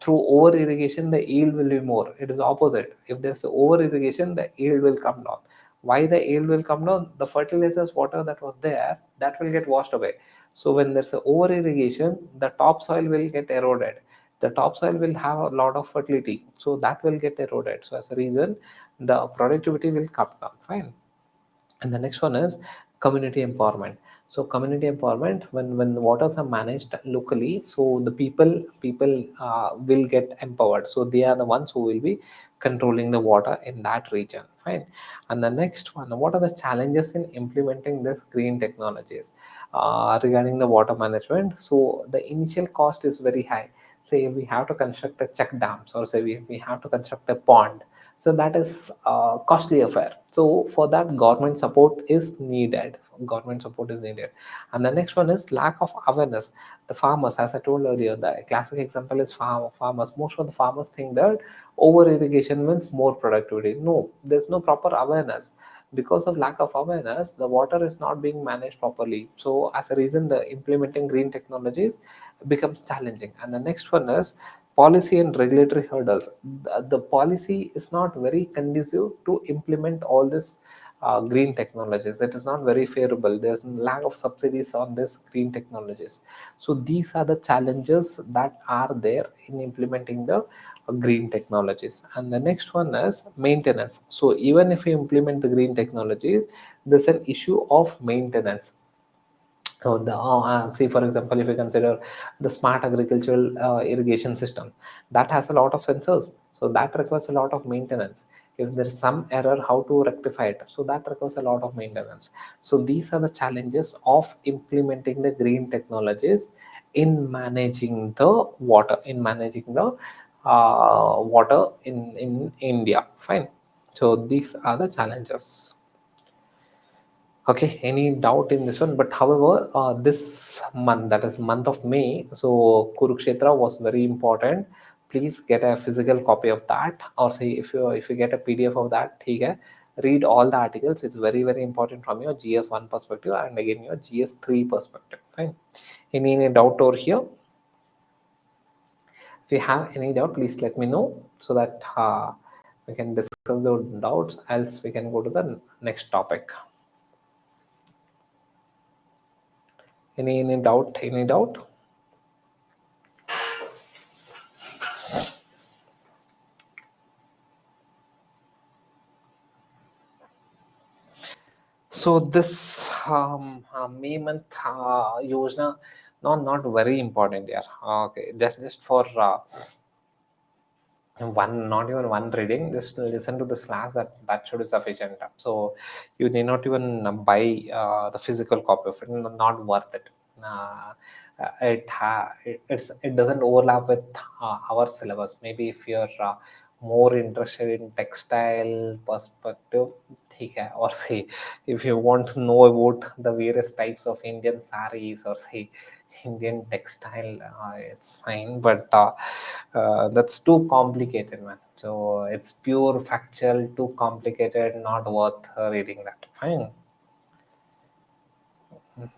through over irrigation the yield will be more. It is opposite. If there's over irrigation, the yield will come down. Why the yield will come down? The fertilizers water that was there, that will get washed away. So when there's a over irrigation, the topsoil will get eroded. The topsoil will have a lot of fertility, so that will get eroded. So as a reason, the productivity will come down. Fine. And the next one is community empowerment. So community empowerment, when the waters are managed locally, so the people will get empowered, so they are the ones who will be controlling the water in that region. Fine. And the next one, what are the challenges in implementing this green technologies regarding the water management? So the initial cost is very high. Say we have to construct a check dams, or say we have to construct a pond, so that is a costly affair. So for that, government support is needed. And the next one is lack of awareness. The farmers, as I told earlier, the classic example is farmers. Most of the farmers think that over irrigation means more productivity. No, there's no proper awareness. Because of lack of awareness, the water is not being managed properly. So as a reason, the implementing green technologies becomes challenging. And the next one is policy and regulatory hurdles. The policy is not very conducive to implement all this green technologies. It is not very favorable. There's lack of subsidies on this green technologies. So these are the challenges that are there in implementing the green technologies. And the next one is maintenance. So even if you implement the green technologies, there's an issue of maintenance. So see, for example, if you consider the smart agricultural irrigation system, that has a lot of sensors. So that requires a lot of maintenance. If there is some error, how to rectify it? So that requires a lot of maintenance. So these are the challenges of implementing the green technologies in managing the water in India. Fine. So these are the challenges. Okay, any doubt in this one? But however, this month, that is month of May, so Kurukshetra was very important. Please get a physical copy of that, or say if you get a PDF of that, okay, read all the articles. It's very important from your GS1 perspective and again your GS3 perspective. Fine. Any doubt over here? If you have any doubt, please let me know so that we can discuss the doubts. Else, we can go to the next topic. Any doubt? Any doubt? So this May month Yojana, not very important here. Okay, just for one, not even one reading, just listen to this class, that should be sufficient. So you need not even buy the physical copy of it. Not worth it. It doesn't overlap with our syllabus. Maybe if you're more interested in textile perspective, okay, or say if you want to know about the various types of Indian saris, or say Indian textile, it's fine, but that's too complicated, man. So it's pure factual, too complicated, not worth reading that. Fine.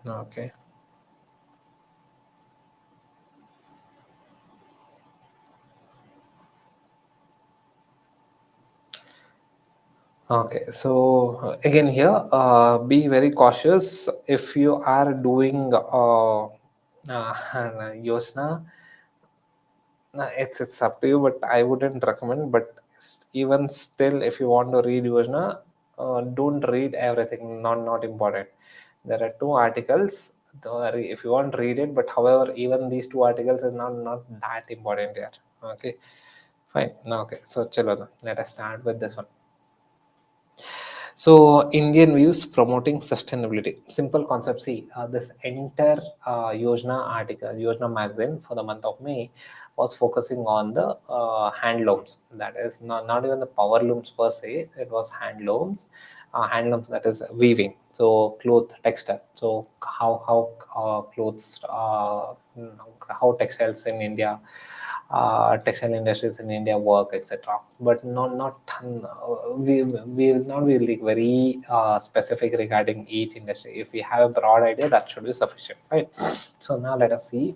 Okay. Okay, so again here, be very cautious if you are doing Yosna. It's up to you, but I wouldn't recommend. But even still, if you want to read Yojana, don't read everything. Not important. There are two articles. If you want, read it. But however, even these two articles is not that important here. Okay, fine. No, okay, so chalo, na. Let us start with this one. So Indian views promoting sustainability. Simple concept. See, this entire Yojana article, Yojana magazine for the month of May was focusing on the handlooms. That is not even the power looms per se. It was handlooms that is weaving. So cloth, textile. So how clothes, how textiles in India, textile industries in India work, etc. But not we will not be like very specific regarding each industry. If we have a broad idea, that should be sufficient, right? So now let us see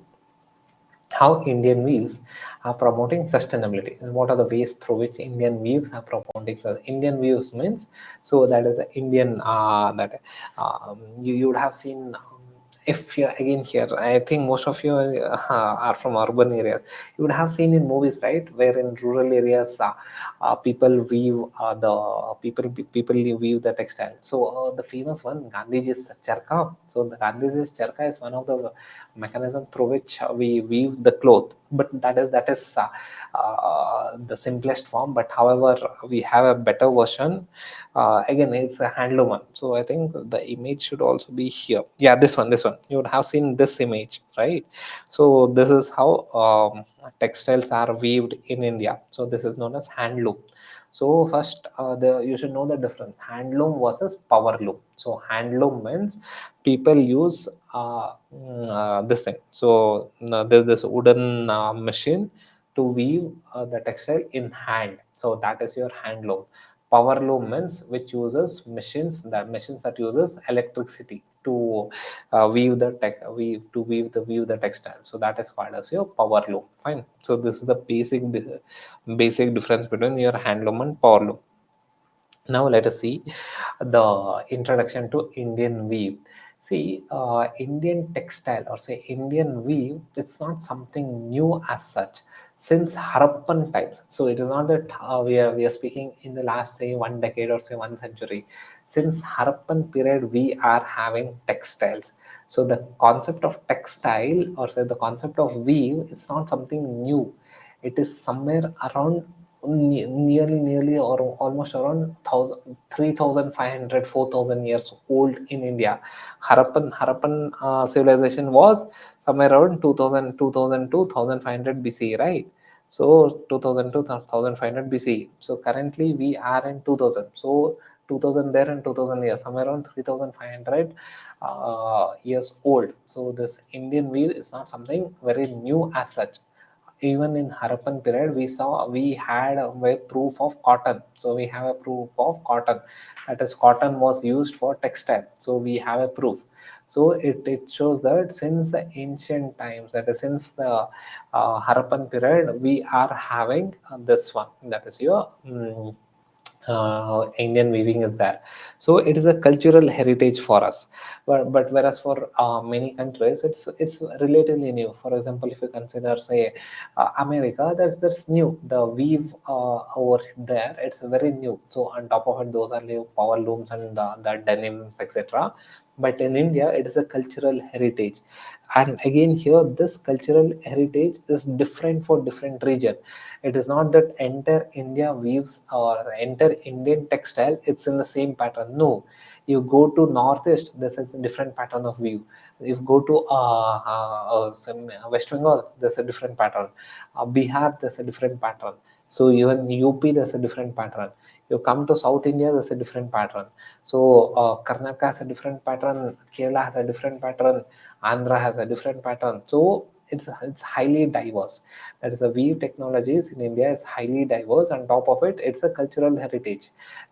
how Indian views are promoting sustainability. And what are the ways through which Indian views are promoting? Indian views means, so that is a Indian that you would have seen. If you're again here, I think most of you are from urban areas. You would have seen in movies, right, where in rural areas people weave people weave the textile. So the famous one, Gandhiji's charka. So the Gandhiji's charka is one of the mechanism through which we weave the cloth, but that is the simplest form. But however, we have a better version. Again, it's a handloom one, so I think the image should also be here. Yeah, this one you would have seen this image, right? So this is how textiles are weaved in India. So this is known as handloom. So first, the you should know the difference: handloom versus power loom. So handloom means people use this thing. So there's this wooden machine to weave the textile in hand. So that is your handloom. Power loom means which uses machines that uses electricity to weave the textile. So that is called as your power loom. Fine. So this is the basic difference between your handloom and power loom. Now let us see the introduction to Indian weave. See, Indian textile or say Indian weave, it's not something new as such since Harappan times. So it is not that we are speaking in the last say 1 decade or say 1 century. Since Harappan period, we are having textiles. So the concept of textile or say the concept of weave is not something new. It is somewhere around nearly or almost around 3,500 4,000 years old in India. Harappan civilization was somewhere around 2000 2500 BC, right? So 2000 to 1500 BC. So currently we are in 2000. So 2000 there and 2000 years, somewhere around 3500 years old. So this Indian wheel is not something very new as such. Even in Harappan period, we had a proof of cotton. So we have a proof of cotton. That is, cotton was used for textile. So we have a proof. So it shows that since the ancient times, that is since the Harappan period, we are having this one. That is your Indian weaving is there. So it is a cultural heritage for us. But whereas for many countries, it's relatively new. For example, if you consider say America, that's new. The weave over there, it's very new. So on top of it, those are new power looms and the denims, etc. But in India, it is a cultural heritage. And again here, this cultural heritage is different for different region. It is not that entire India weaves or entire Indian textile, it's in the same pattern. No, you go to northeast, this is a different pattern of weave. If you go to some West Bengal, there's a different pattern. Bihar, there's a different pattern. So even UP, there's a different pattern. You come to South India, there's a different pattern. So Karnataka has a different pattern, Kerala has a different pattern, Andhra has a different pattern. So it's highly diverse. That is, the weave technologies in India is highly diverse. On top of it, it's a cultural heritage.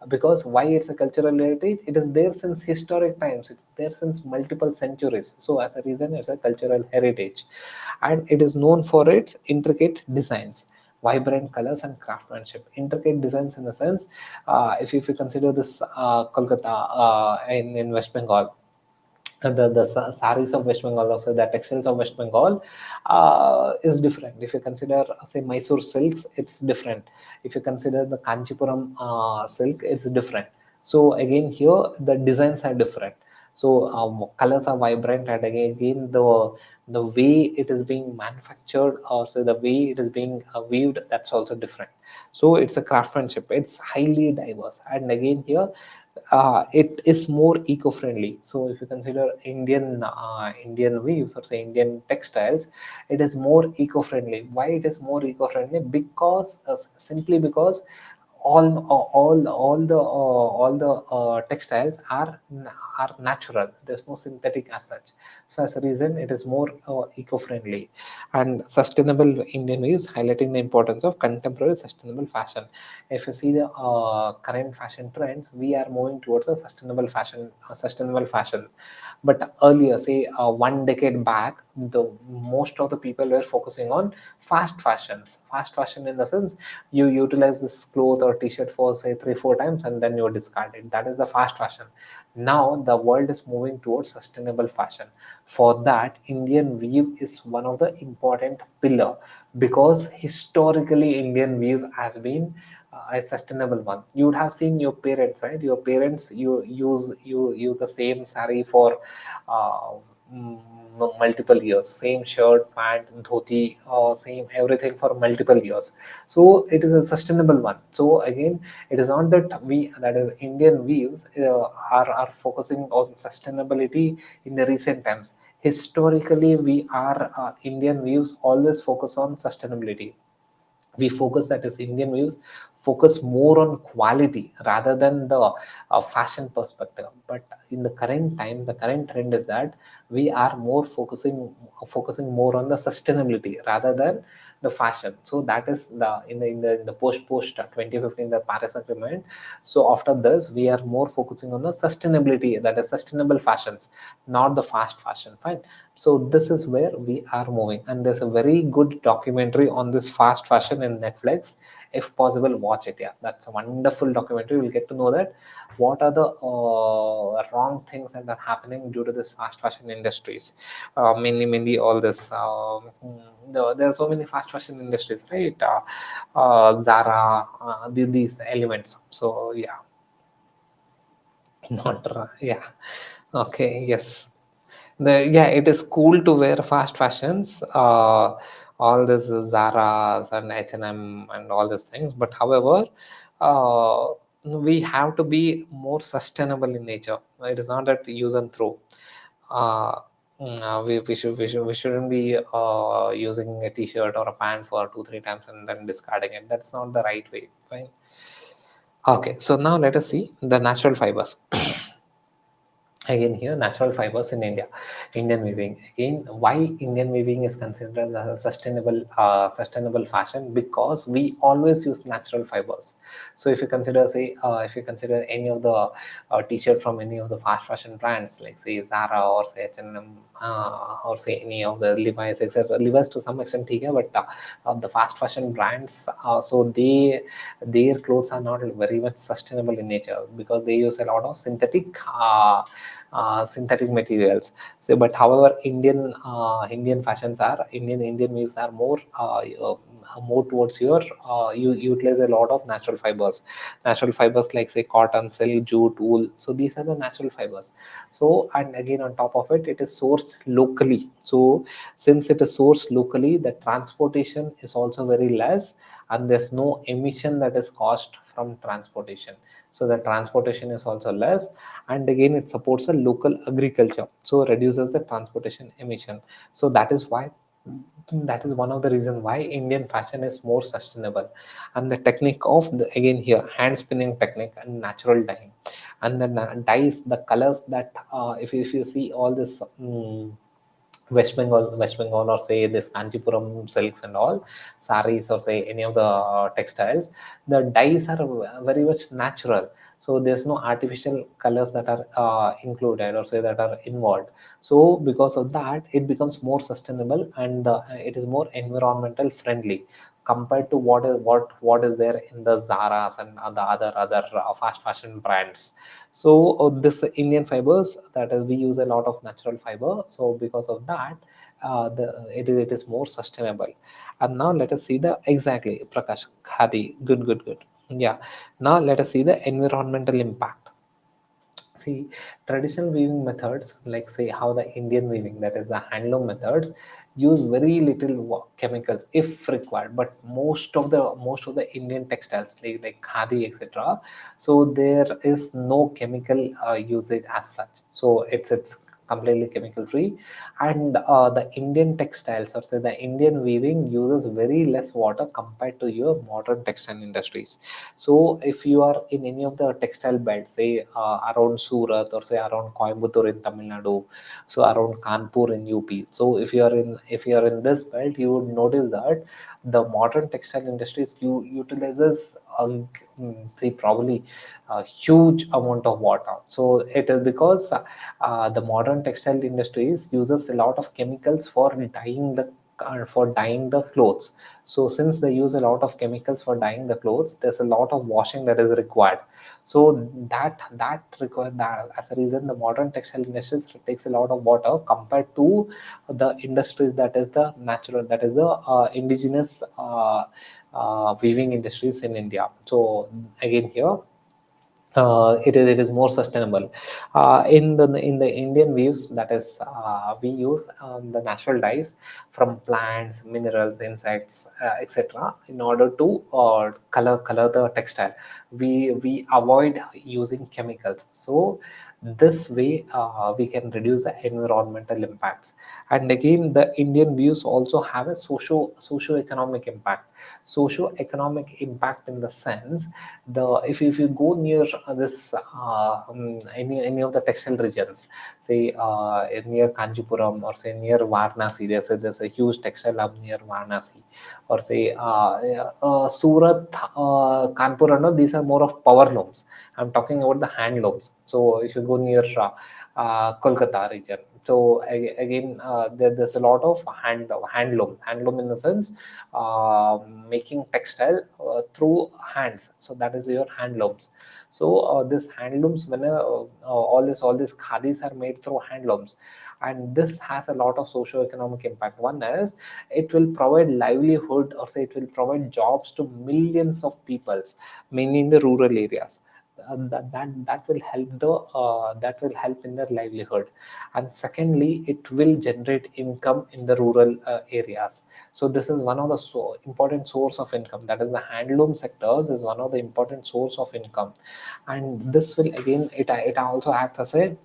Because why it's a cultural heritage? It is there since historic times. It's there since multiple centuries. So as a reason, it's a cultural heritage, and it is known for its intricate designs. vibrant colors and craftsmanship, intricate designs in the sense, if you consider this Kolkata in West Bengal, the saris of West Bengal, also the textiles of West Bengal is different. If you consider say Mysore silks, it's different. If you consider the Kanchipuram silk, it's different. So again here the designs are different. So colors are vibrant, and again the way it is being manufactured, or so the way it is being weaved, that's also different. So it's a craftsmanship. It's highly diverse, and again here it is more eco-friendly. So if you consider Indian weaves, or say Indian textiles, it is more eco-friendly. Why it is more eco-friendly? Because simply because all the textiles are natural. There's no synthetic as such. So as a reason, it is more eco-friendly and sustainable Indian weaves, highlighting the importance of contemporary sustainable fashion. If you see the current fashion trends, we are moving towards a sustainable fashion. But earlier, say 1 decade back, the most of the people were focusing on fast fashion in the sense, you utilize this cloth or t-shirt for say 3 4 times and then you discard it. That is the fast fashion. Now the world is moving towards sustainable fashion. For that, Indian weave is one of the important pillar, because historically Indian weave has been a sustainable one. You would have seen your parents, right? Your parents, you use the same sari for uh, multiple years, same shirt, pant, dhoti, same everything for multiple years. So it is a sustainable one. So again, it is not that we, that is Indian weaves are focusing on sustainability in the recent times. Historically, we are Indian weaves always focus on sustainability. We focus, that is Indian weaves focus more on quality rather than the fashion perspective. But in the current time, the current trend is that we are more focusing more on the sustainability rather than the fashion. So that is the in the post 2015, the Paris Agreement. So after this, we are more focusing on the sustainability, that is sustainable fashions, not the fast fashion. Fine. So this is where we are moving, and there's a very good documentary on this fast fashion in Netflix. If possible, watch it. Yeah, that's a wonderful documentary. We'll get to know that what are the wrong things that are happening due to this fast fashion industries. Mainly all this. There are so many fast fashion industries, right? Zara, these elements. So yeah, not yeah. Okay. Yes. Yeah, it is cool to wear fast fashions, all this Zara's and H&M and all these things. But however, uh, we have to be more sustainable in nature. It is not that use and throw. uh, we shouldn't be using a t-shirt or a pant for 2 3 times and then discarding it. That's not the right way. Fine. Okay, so now let us see the natural fibers. Again here, natural fibers in India, Indian weaving. Again, why Indian weaving is considered as a sustainable fashion? Because we always use natural fibers. So if you consider, say if you consider any of the t-shirt from any of the fast fashion brands, like say Zara or say H&M, or say any of the Levi's, etc. Levi's to some extent okay, but the fast fashion brands, so their clothes are not very much sustainable in nature, because they use a lot of synthetic materials. So, but however, Indian fashions are Indian weaves are more towards your you utilize a lot of natural fibers like say cotton, silk, jute, wool. So these are the natural fibers. So, and again on top of it, it is sourced locally. So since it is sourced locally, the transportation is also very less, and there's no emission that is caused from transportation. So the transportation is also less, and again it supports a local agriculture, so reduces the transportation emission. So that is one of the reason why Indian fashion is more sustainable. And the technique of the, again here, hand spinning technique and natural dyeing, and the dyes, the colors that if you see all this West Bengal, or say this Kanchipuram silks and all saris, or say any of the textiles, the dyes are very much natural. So there's no artificial colors that are included, or say that are involved. So because of that, it becomes more sustainable, and it is more environmental friendly compared to what is there in the Zara's and the other fast fashion brands. So this Indian fibers, that is, we use a lot of natural fiber, so because of that, it is more sustainable. And now let us see the exactly, Prakash, khadi, good. Yeah, now let us see the environmental impact. See, traditional weaving methods, like say how the Indian weaving, that is the handloom methods, use very little chemicals if required. But most of the Indian textiles, like khadi, etc., so there is no chemical usage as such. So it's completely chemical free, and the Indian textiles, or say the Indian weaving, uses very less water compared to your modern textile industries. So if you are in any of the textile belts, say around Surat, or say around Coimbatore in Tamil Nadu, so around Kanpur in UP. So if you are in this belt, you would notice that the modern textile industries utilizes say probably a huge amount of water. So it is because the modern textile industries uses a lot of chemicals for dyeing the clothes. So since they use a lot of chemicals for dyeing the clothes, there's a lot of washing that is required. So that require that, as a reason, the modern textile industries takes a lot of water compared to the industries, that is the natural, that is the indigenous weaving industries in India. So again here, it is more sustainable. In the Indian views, that is, we use the natural dyes from plants, minerals, insects, etc., in order to color the textile. We avoid using chemicals. So this way we can reduce the environmental impacts. And again, the Indian views also have a socio-economic impact. Socio-economic impact in the sense, the if you go near this any of the textile regions, say near Kanchipuram, or say near Varanasi, there's a huge textile hub near Varanasi, or say Surat, Kanpur, and all, these are more of power looms. I'm talking about the handlooms. So if you go near Kolkata region, so again, there's a lot of handloom in the sense, making textile through hands. So that is your handlooms. So this handlooms, when all these khadis are made through handlooms, and this has a lot of socio-economic impact. One is, it will provide livelihood, or say it will provide jobs to millions of peoples, mainly in the rural areas. That will help in their livelihood. And secondly, it will generate income in the rural areas. So this is one of the important source of income, that is the handloom sectors is one of the important source of income. And this will again, it also acts as a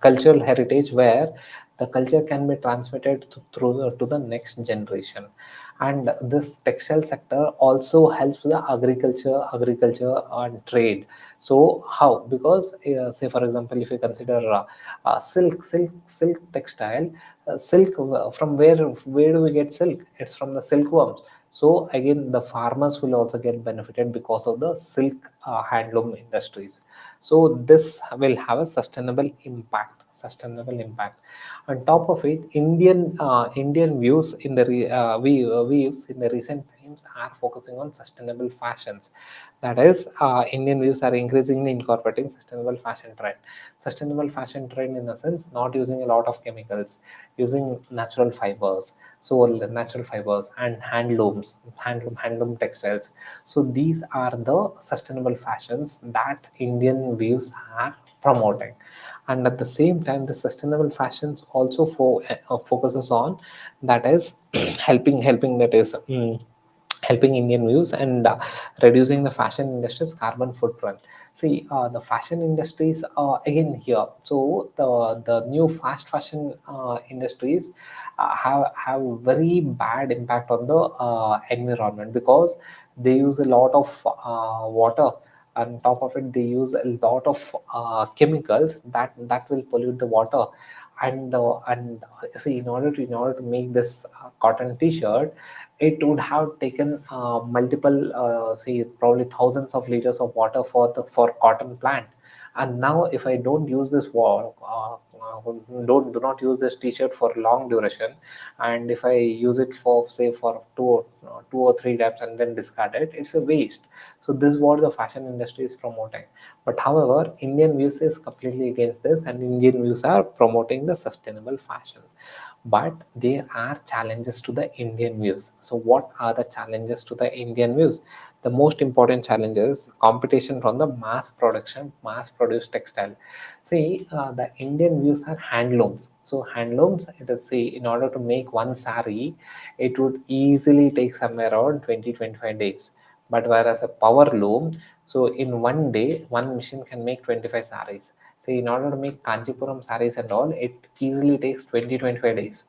cultural heritage, where the culture can be transmitted to the next generation. And this textile sector also helps with the agriculture and trade. So how? Because say for example, if you consider silk textile, silk, from where do we get silk? It's from the silkworms. So again, the farmers will also get benefited because of the silk handloom industries. So this will have a sustainable impact. On top of it, Indian views in the weaves in the recent times are focusing on sustainable fashions. That is, Indian views are increasingly incorporating sustainable fashion trend in the sense, not using a lot of chemicals, using natural fibers. So natural fibers and handloom textiles. So these are the sustainable fashions that Indian weaves are promoting. And at the same time, the sustainable fashions also focuses on, that is, helping Indian views, and reducing the fashion industry's carbon footprint. See, the fashion industries, again here. So the new fast fashion industries have very bad impact on the environment, because they use a lot of water. On top of it, they use a lot of chemicals that will pollute the water. And see, in order to make this cotton T-shirt, it would have taken multiple, say probably thousands of liters of water for cotton plant. And now, if I don't use this do not use this t-shirt for long duration, and if I use it for say for 2 or 3 times and then discard it, it's a waste. So this is what the fashion industry is promoting. But however, Indian views is completely against this, and Indian views are promoting the sustainable fashion. But there are challenges to the Indian views. So what are the challenges to the Indian views? The most important challenge is competition from the mass production, mass produced textile. See, the Indian views are handlooms. So handlooms, it is, see, in order to make one sari, it would easily take somewhere around 20-25 days. But whereas a power loom, so in one day, one machine can make 25 saris. See, in order to make Kanchipuram saris and all, it easily takes 20-25 days.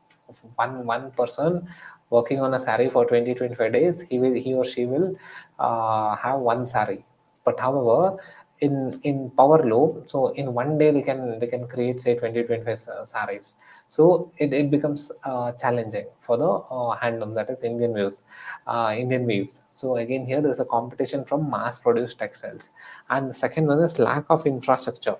One person working on a sari for 20-25 days, he or she will have one sari. But however, in power loom, so in one day they can create say 20-25 saris. So it becomes challenging for the handloom, that is Indian weaves. So again here there's a competition from mass produced textiles. And the second one is lack of infrastructure.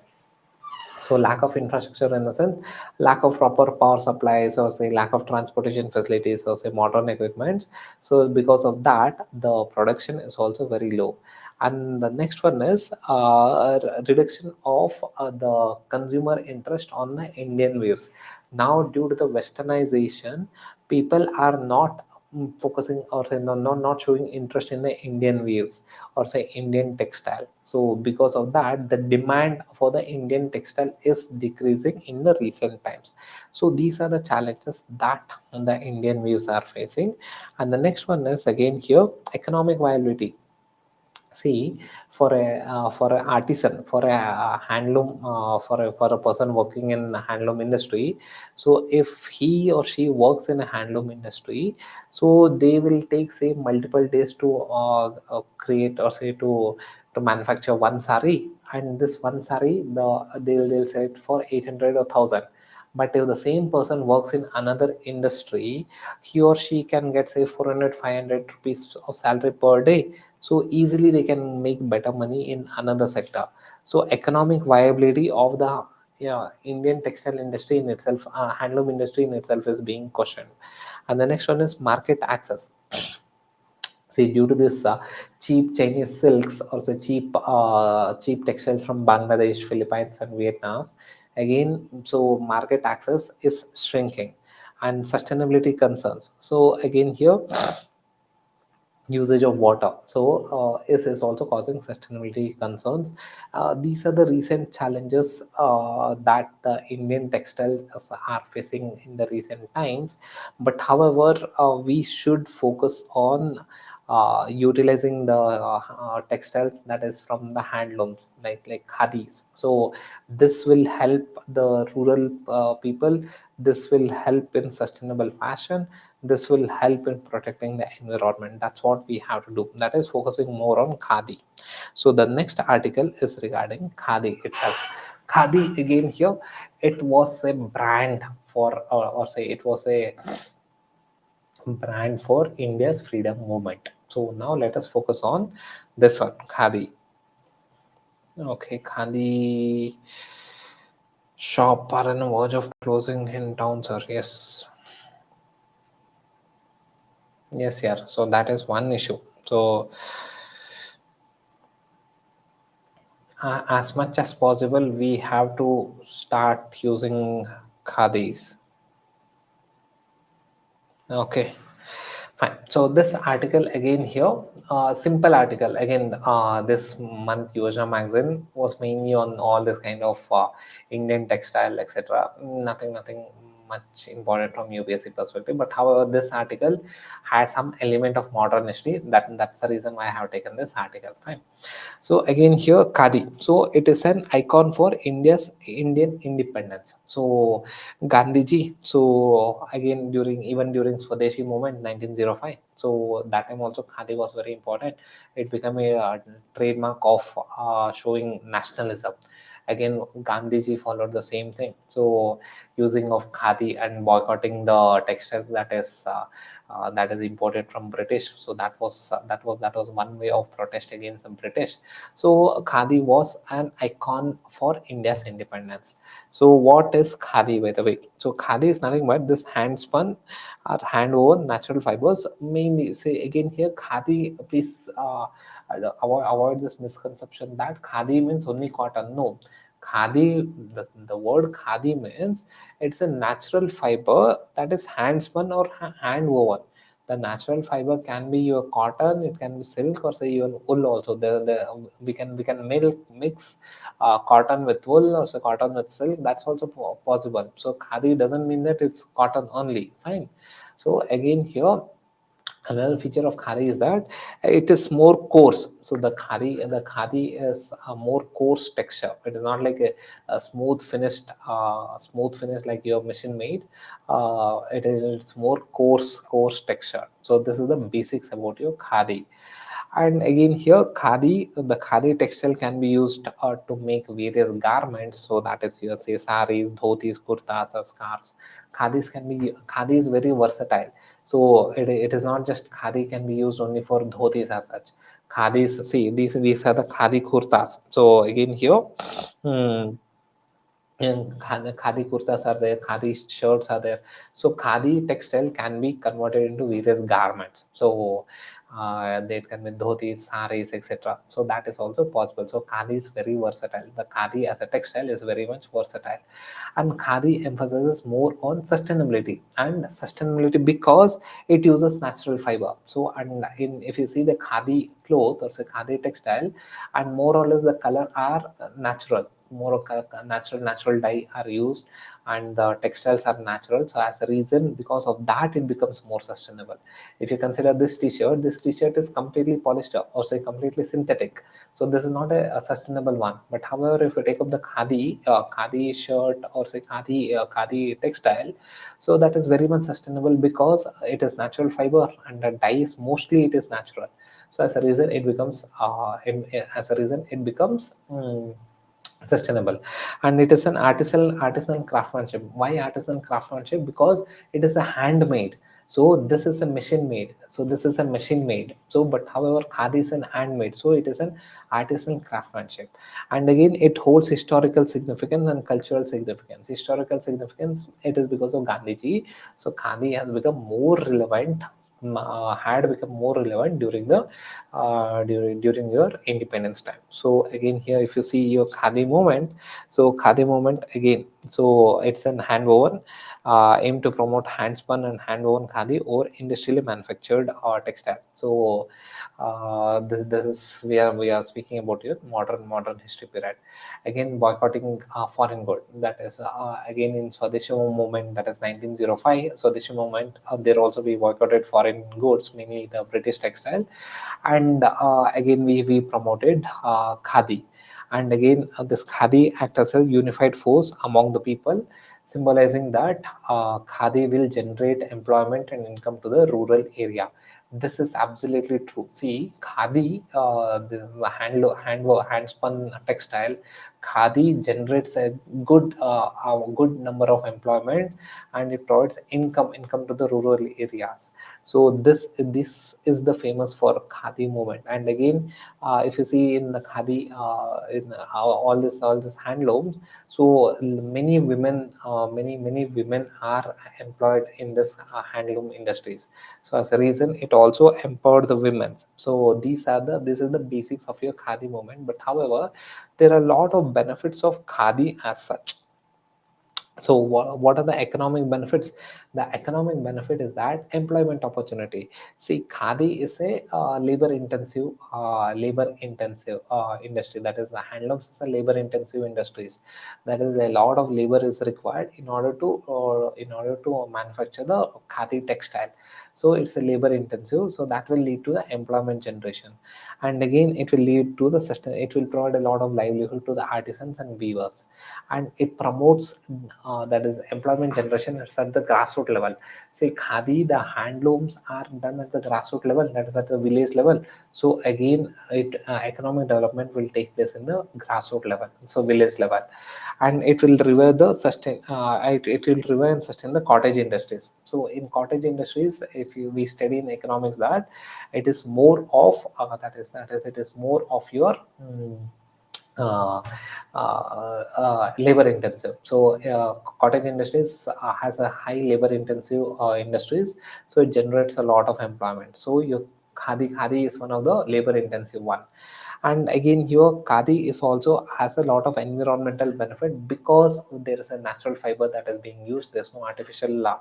So lack of infrastructure in the sense, lack of proper power supplies, or say lack of transportation facilities, or say modern equipments. So because of that, the production is also very low. And the next one is reduction of the consumer interest on the Indian waves. Now due to the westernization, people are not focusing, or say not showing interest in the Indian waves, or say Indian textile. So because of that, the demand for the Indian textile is decreasing in the recent times. So these are the challenges that the Indian weaves are facing. And the next one is again here economic viability. See, for a artisan, for a handloom, for a person working in the handloom industry, so if he or she works in a handloom industry, so they will take say multiple days to create, or say to manufacture one sari. And this one sari, they'll sell it for 800 or 1000. But if the same person works in another industry, he or she can get say 400-500 rupees of salary per day. So easily they can make better money in another sector. So economic viability of the, yeah, Indian textile industry in itself, handloom industry in itself is being questioned. And the next one is market access. See, due to this cheap Chinese silks, or say cheap textiles from Bangladesh, Philippines, and Vietnam, again, so market access is shrinking. And sustainability concerns. So again here, usage of water, so is also causing sustainability concerns. These are the recent challenges that the Indian textiles are facing in the recent times. But however, we should focus on utilizing the textiles that is from the handlooms, like khadis. So this will help the rural people, this will help in sustainable fashion, this will help in protecting the environment. That's what we have to do, that is focusing more on khadi. So the next article is regarding khadi itself. Khadi again here, it was a brand for, or say it was a brand for India's freedom movement. So now let us focus on this one, khadi. Okay, khadi shop are on the verge of closing in town, sir. Yes. Yes, yeah. So that is one issue. So as much as possible, we have to start using khadis. Okay, fine. So this article again here, simple article again. This month Yojana magazine was mainly on all this kind of Indian textile, etc. Nothing much important from UPSC perspective. But however, this article had some element of modern history. That's the reason why I have taken this article. Fine. So again here khadi. So it is an icon for Indian independence. So Gandhiji. So again during Swadeshi movement 1905. So that time also khadi was very important. It became a trademark of showing nationalism. Again Gandhiji followed the same thing. So using of khadi and boycotting the textiles that is that is imported from British. So that was one way of protest against the British. So khadi was an icon for India's independence. So what is khadi, by the way? So khadi is nothing but this hand spun or hand woven natural fibers. Mainly, say again here, khadi. Please avoid this misconception that khadi means only cotton. No, khadi. The word khadi means it's a natural fiber that is hand spun or hand woven. The natural fiber can be your cotton, it can be silk, or say even wool also. We can mix cotton with wool or say cotton with silk. That's also possible. So khadi doesn't mean that it's cotton only. Fine. So again here, another feature of khadi is that it is more coarse. So the khadi is a more coarse texture. It is not like a smooth finish like your machine made. It's more coarse texture. So this is the basics about your khadi. And again here, the khadi textile can be used to make various garments. So that is your say saris, dhotis, kurtas, or scarves. Khadi is very versatile. So it is not just khadi can be used only for dhotis as such. Khadis, see these are the khadi kurtas. So again here, hmm, and khadi kurtas are there, khadi shirts are there. So khadi textile can be converted into various garments. So they can be dhotis, saris, etc. So that is also possible. So khadi is very versatile. The khadi as a textile is very much versatile, and khadi emphasizes more on sustainability because it uses natural fiber. So and in if you see the khadi cloth or say khadi textile, and more or less the color are natural, more of natural dye are used, and the textiles are natural. So as a reason, because of that, it becomes more sustainable. If you consider this t-shirt is completely polyester or say completely synthetic. So this is not a sustainable one. But however, if you take up the khadi shirt or say khadi textile, so that is very much sustainable because it is natural fiber, and the dye is mostly it is natural. So as a reason it becomes sustainable. And it is an artisanal craftsmanship. Why artisanal craftsmanship? Because it is a handmade. So this is a machine made, so this is a machine made. So but however, khadi is an handmade, so it is an artisanal craftsmanship. And again, it holds historical significance and cultural significance. Historical significance, it is because of Gandhiji. So khadi has become more relevant, had become more relevant during your independence time. So again here, if you see your khadi movement, so khadi movement again, so it's an hand woven, aim to promote hand spun and hand woven khadi or industrially manufactured textile. So this is we are speaking about your modern history period. Again, boycotting foreign good, that is again in Swadeshi movement, that is 1905 Swadeshi movement, there also we boycotted foreign goods, mainly the British textile. And again we promoted khadi. And again, this khadi act as a unified force among the people, symbolizing that khadi will generate employment and income to the rural area. This is absolutely true. See, khadi, the hand spun textile, khadi generates a good number of employment, and it provides income to the rural areas. So this is the famous for khadi movement. And again, if you see in the khadi, in all this handlooms, so many women are employed in this handloom industries. So as a reason, it also empowered the women. So this is the basics of your khadi movement. But however, there are a lot of benefits of khadi as such. So what are the economic benefits? The economic benefit is that employment opportunity. See, khadi is a labor intensive industry. That is, the handlooms is a labor intensive industries. That is, a lot of labor is required in order to manufacture the khadi textile. So it's a labor intensive, so that will lead to the employment generation. And again, it will lead to the sustain, it will provide a lot of livelihood to the artisans and weavers. And it promotes, that is employment generation, it's at the grassroots grassroots level. See, khadi, the handlooms are done at the grassroots level, that is at the village level. So again, it economic development will take place in the grassroots level, so village level, and it will revive the sustain. It will revive and sustain the cottage industries. So in cottage industries, if you we study in economics that it is more of that is it is more of your uh, labor intensive. So cottage industries has a high labor intensive industries, so it generates a lot of employment. So your khadi is one of the labor intensive one. And again here khadi is also has a lot of environmental benefit because there is a natural fiber that is being used. There's no artificial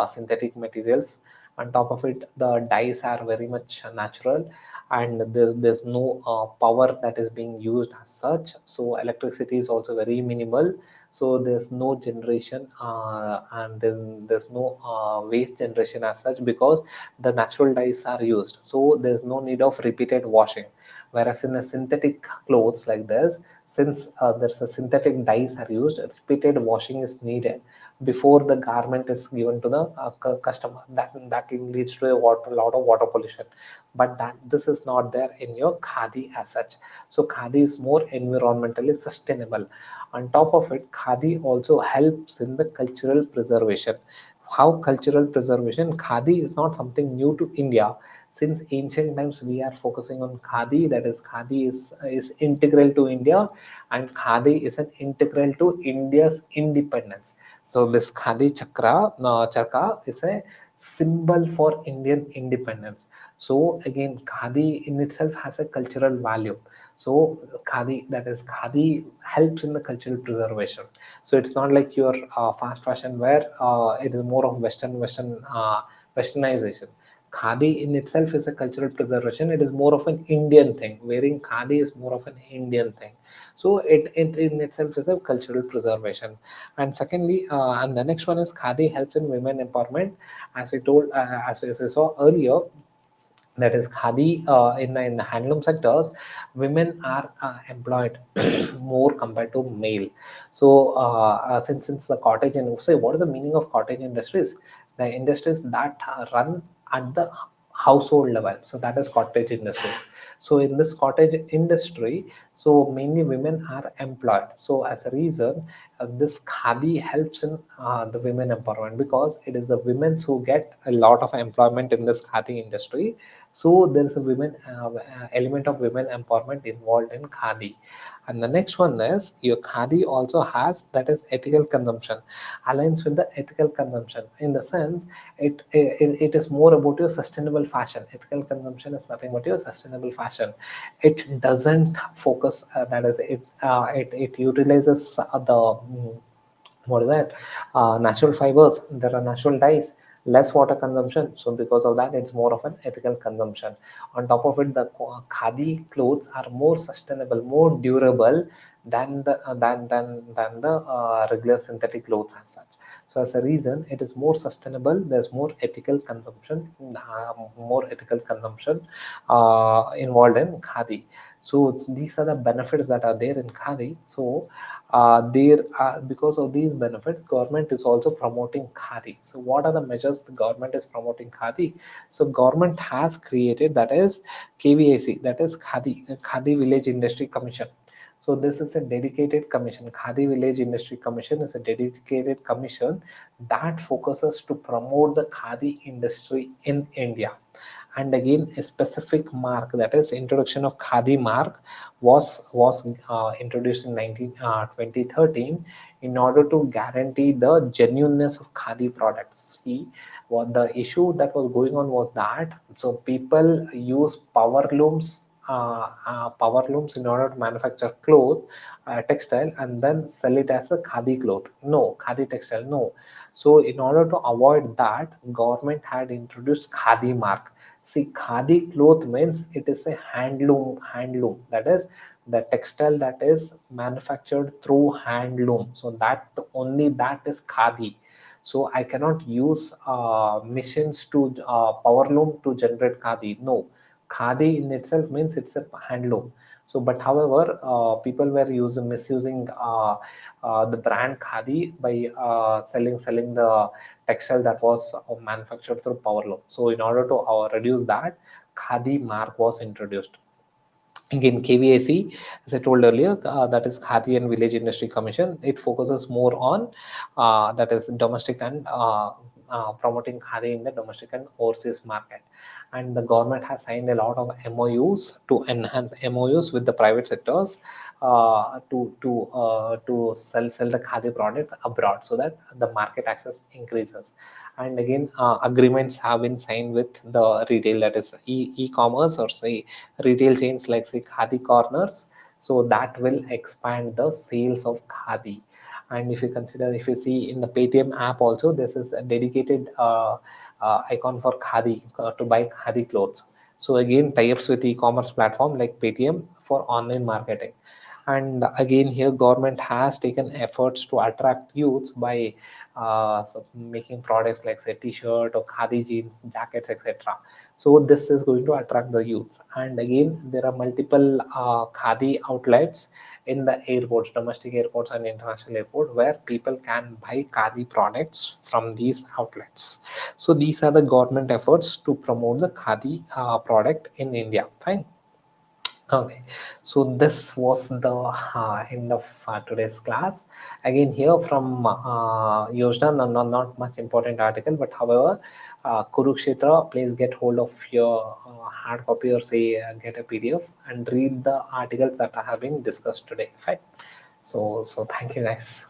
synthetic materials. On top of it, the dyes are very much natural, and there's no power that is being used as such. So electricity is also very minimal. So there's no generation, and then there's no waste generation as such, because the natural dyes are used. So there's no need of repeated washing. Whereas in a synthetic clothes like this, since there's a synthetic dyes are used, repeated washing is needed before the garment is given to the customer. That leads to a lot of water pollution. But that this is not there in your khadi as such. So khadi is more environmentally sustainable. On top of it, khadi also helps in the cultural preservation. How cultural preservation? Khadi is not something new to India. Since ancient times we are focusing on khadi, that is khadi is integral to India, and khadi is an integral to India's independence. So this khadi chakra is a symbol for Indian independence. So again, khadi in itself has a cultural value. So khadi, that is khadi helps in the cultural preservation. So it's not like your fast fashion where it is more of westernization. Khadi in itself is a cultural preservation. It is more of an Indian thing. Wearing khadi is more of an Indian thing. So it in itself is a cultural preservation. And secondly, and the next one is khadi helps in women empowerment. As I told, as I saw earlier, that is khadi in the handloom sectors, women are employed more compared to male. So since the cottage, and say what is the meaning of cottage industries? The industries that run at the household level, so that is cottage industries. So in this cottage industry, so mainly women are employed. So as a reason, this khadi helps in the women empowerment, because it is the women who get a lot of employment in this khadi industry. So there is a women element of women empowerment involved in khadi. And the next one is your khadi also has, that is ethical consumption, aligns with the ethical consumption, in the sense it is more about your sustainable fashion. Ethical consumption is nothing but your sustainable fashion. It doesn't focus, that is it utilizes what is that, natural fibers. There are natural dyes, less water consumption. So because of that, it's more of an ethical consumption. On top of it, the khadi clothes are more sustainable, more durable than the regular synthetic clothes as such. So as a reason, it is more sustainable. There's more ethical consumption, involved in khadi. So these are the benefits that are there in khadi. So there are, because of these benefits, government is also promoting khadi. So what are the measures the government is promoting khadi? So government has created, that is KVIC, that is Khadi Village Industry Commission. So this is a dedicated commission. Khadi Village Industry Commission is a dedicated commission that focuses to promote the khadi industry in India. And again, a specific mark, that is introduction of khadi mark, was introduced in 2013, in order to guarantee the genuineness of khadi products. See, what the issue that was going on was that, so people use power looms in order to manufacture cloth, textile, and then sell it as a khadi cloth. No, khadi textile, no. So in order to avoid that, government had introduced khadi mark. See, khadi cloth means it is a handloom. That is the textile that is manufactured through handloom. So that only that is khadi. So I cannot use machines to power loom to generate khadi. No, khadi in itself means it's a handloom. So, but however, people were misusing the brand Khadi by selling the textile that was manufactured through power loom. So, in order to reduce that, Khadi mark was introduced. Again, KVIC, as I told earlier, that is Khadi and Village Industry Commission. It focuses more on that is domestic and promoting Khadi in the domestic and overseas market. And the government has signed a lot of MOUs to enhance MOUs with the private sectors to sell the Khadi products abroad, so that the market access increases. And again, agreements have been signed with the retail, that is e-commerce, or say retail chains like say Khadi corners, so that will expand the sales of Khadi. And if you consider, if you see in the Paytm app also, this is a dedicated icon for Khadi, to buy Khadi clothes. So again, tie-ups with e-commerce platform like Paytm for online marketing. And again, here government has taken efforts to attract youths by making products like say t-shirt or Khadi jeans, jackets, etc. So this is going to attract the youths. And again, there are multiple Khadi outlets in the airports, domestic airports and international airport, where people can buy Khadi products from these outlets. So these are the government efforts to promote the Khadi product in India. Fine. Okay, so this was the end of today's class. Again, here from Yojana, not much important article, but however, Kurukshetra, please get hold of your hard copy, or say get a PDF and read the articles that have been discussed today. Fine. So thank you guys.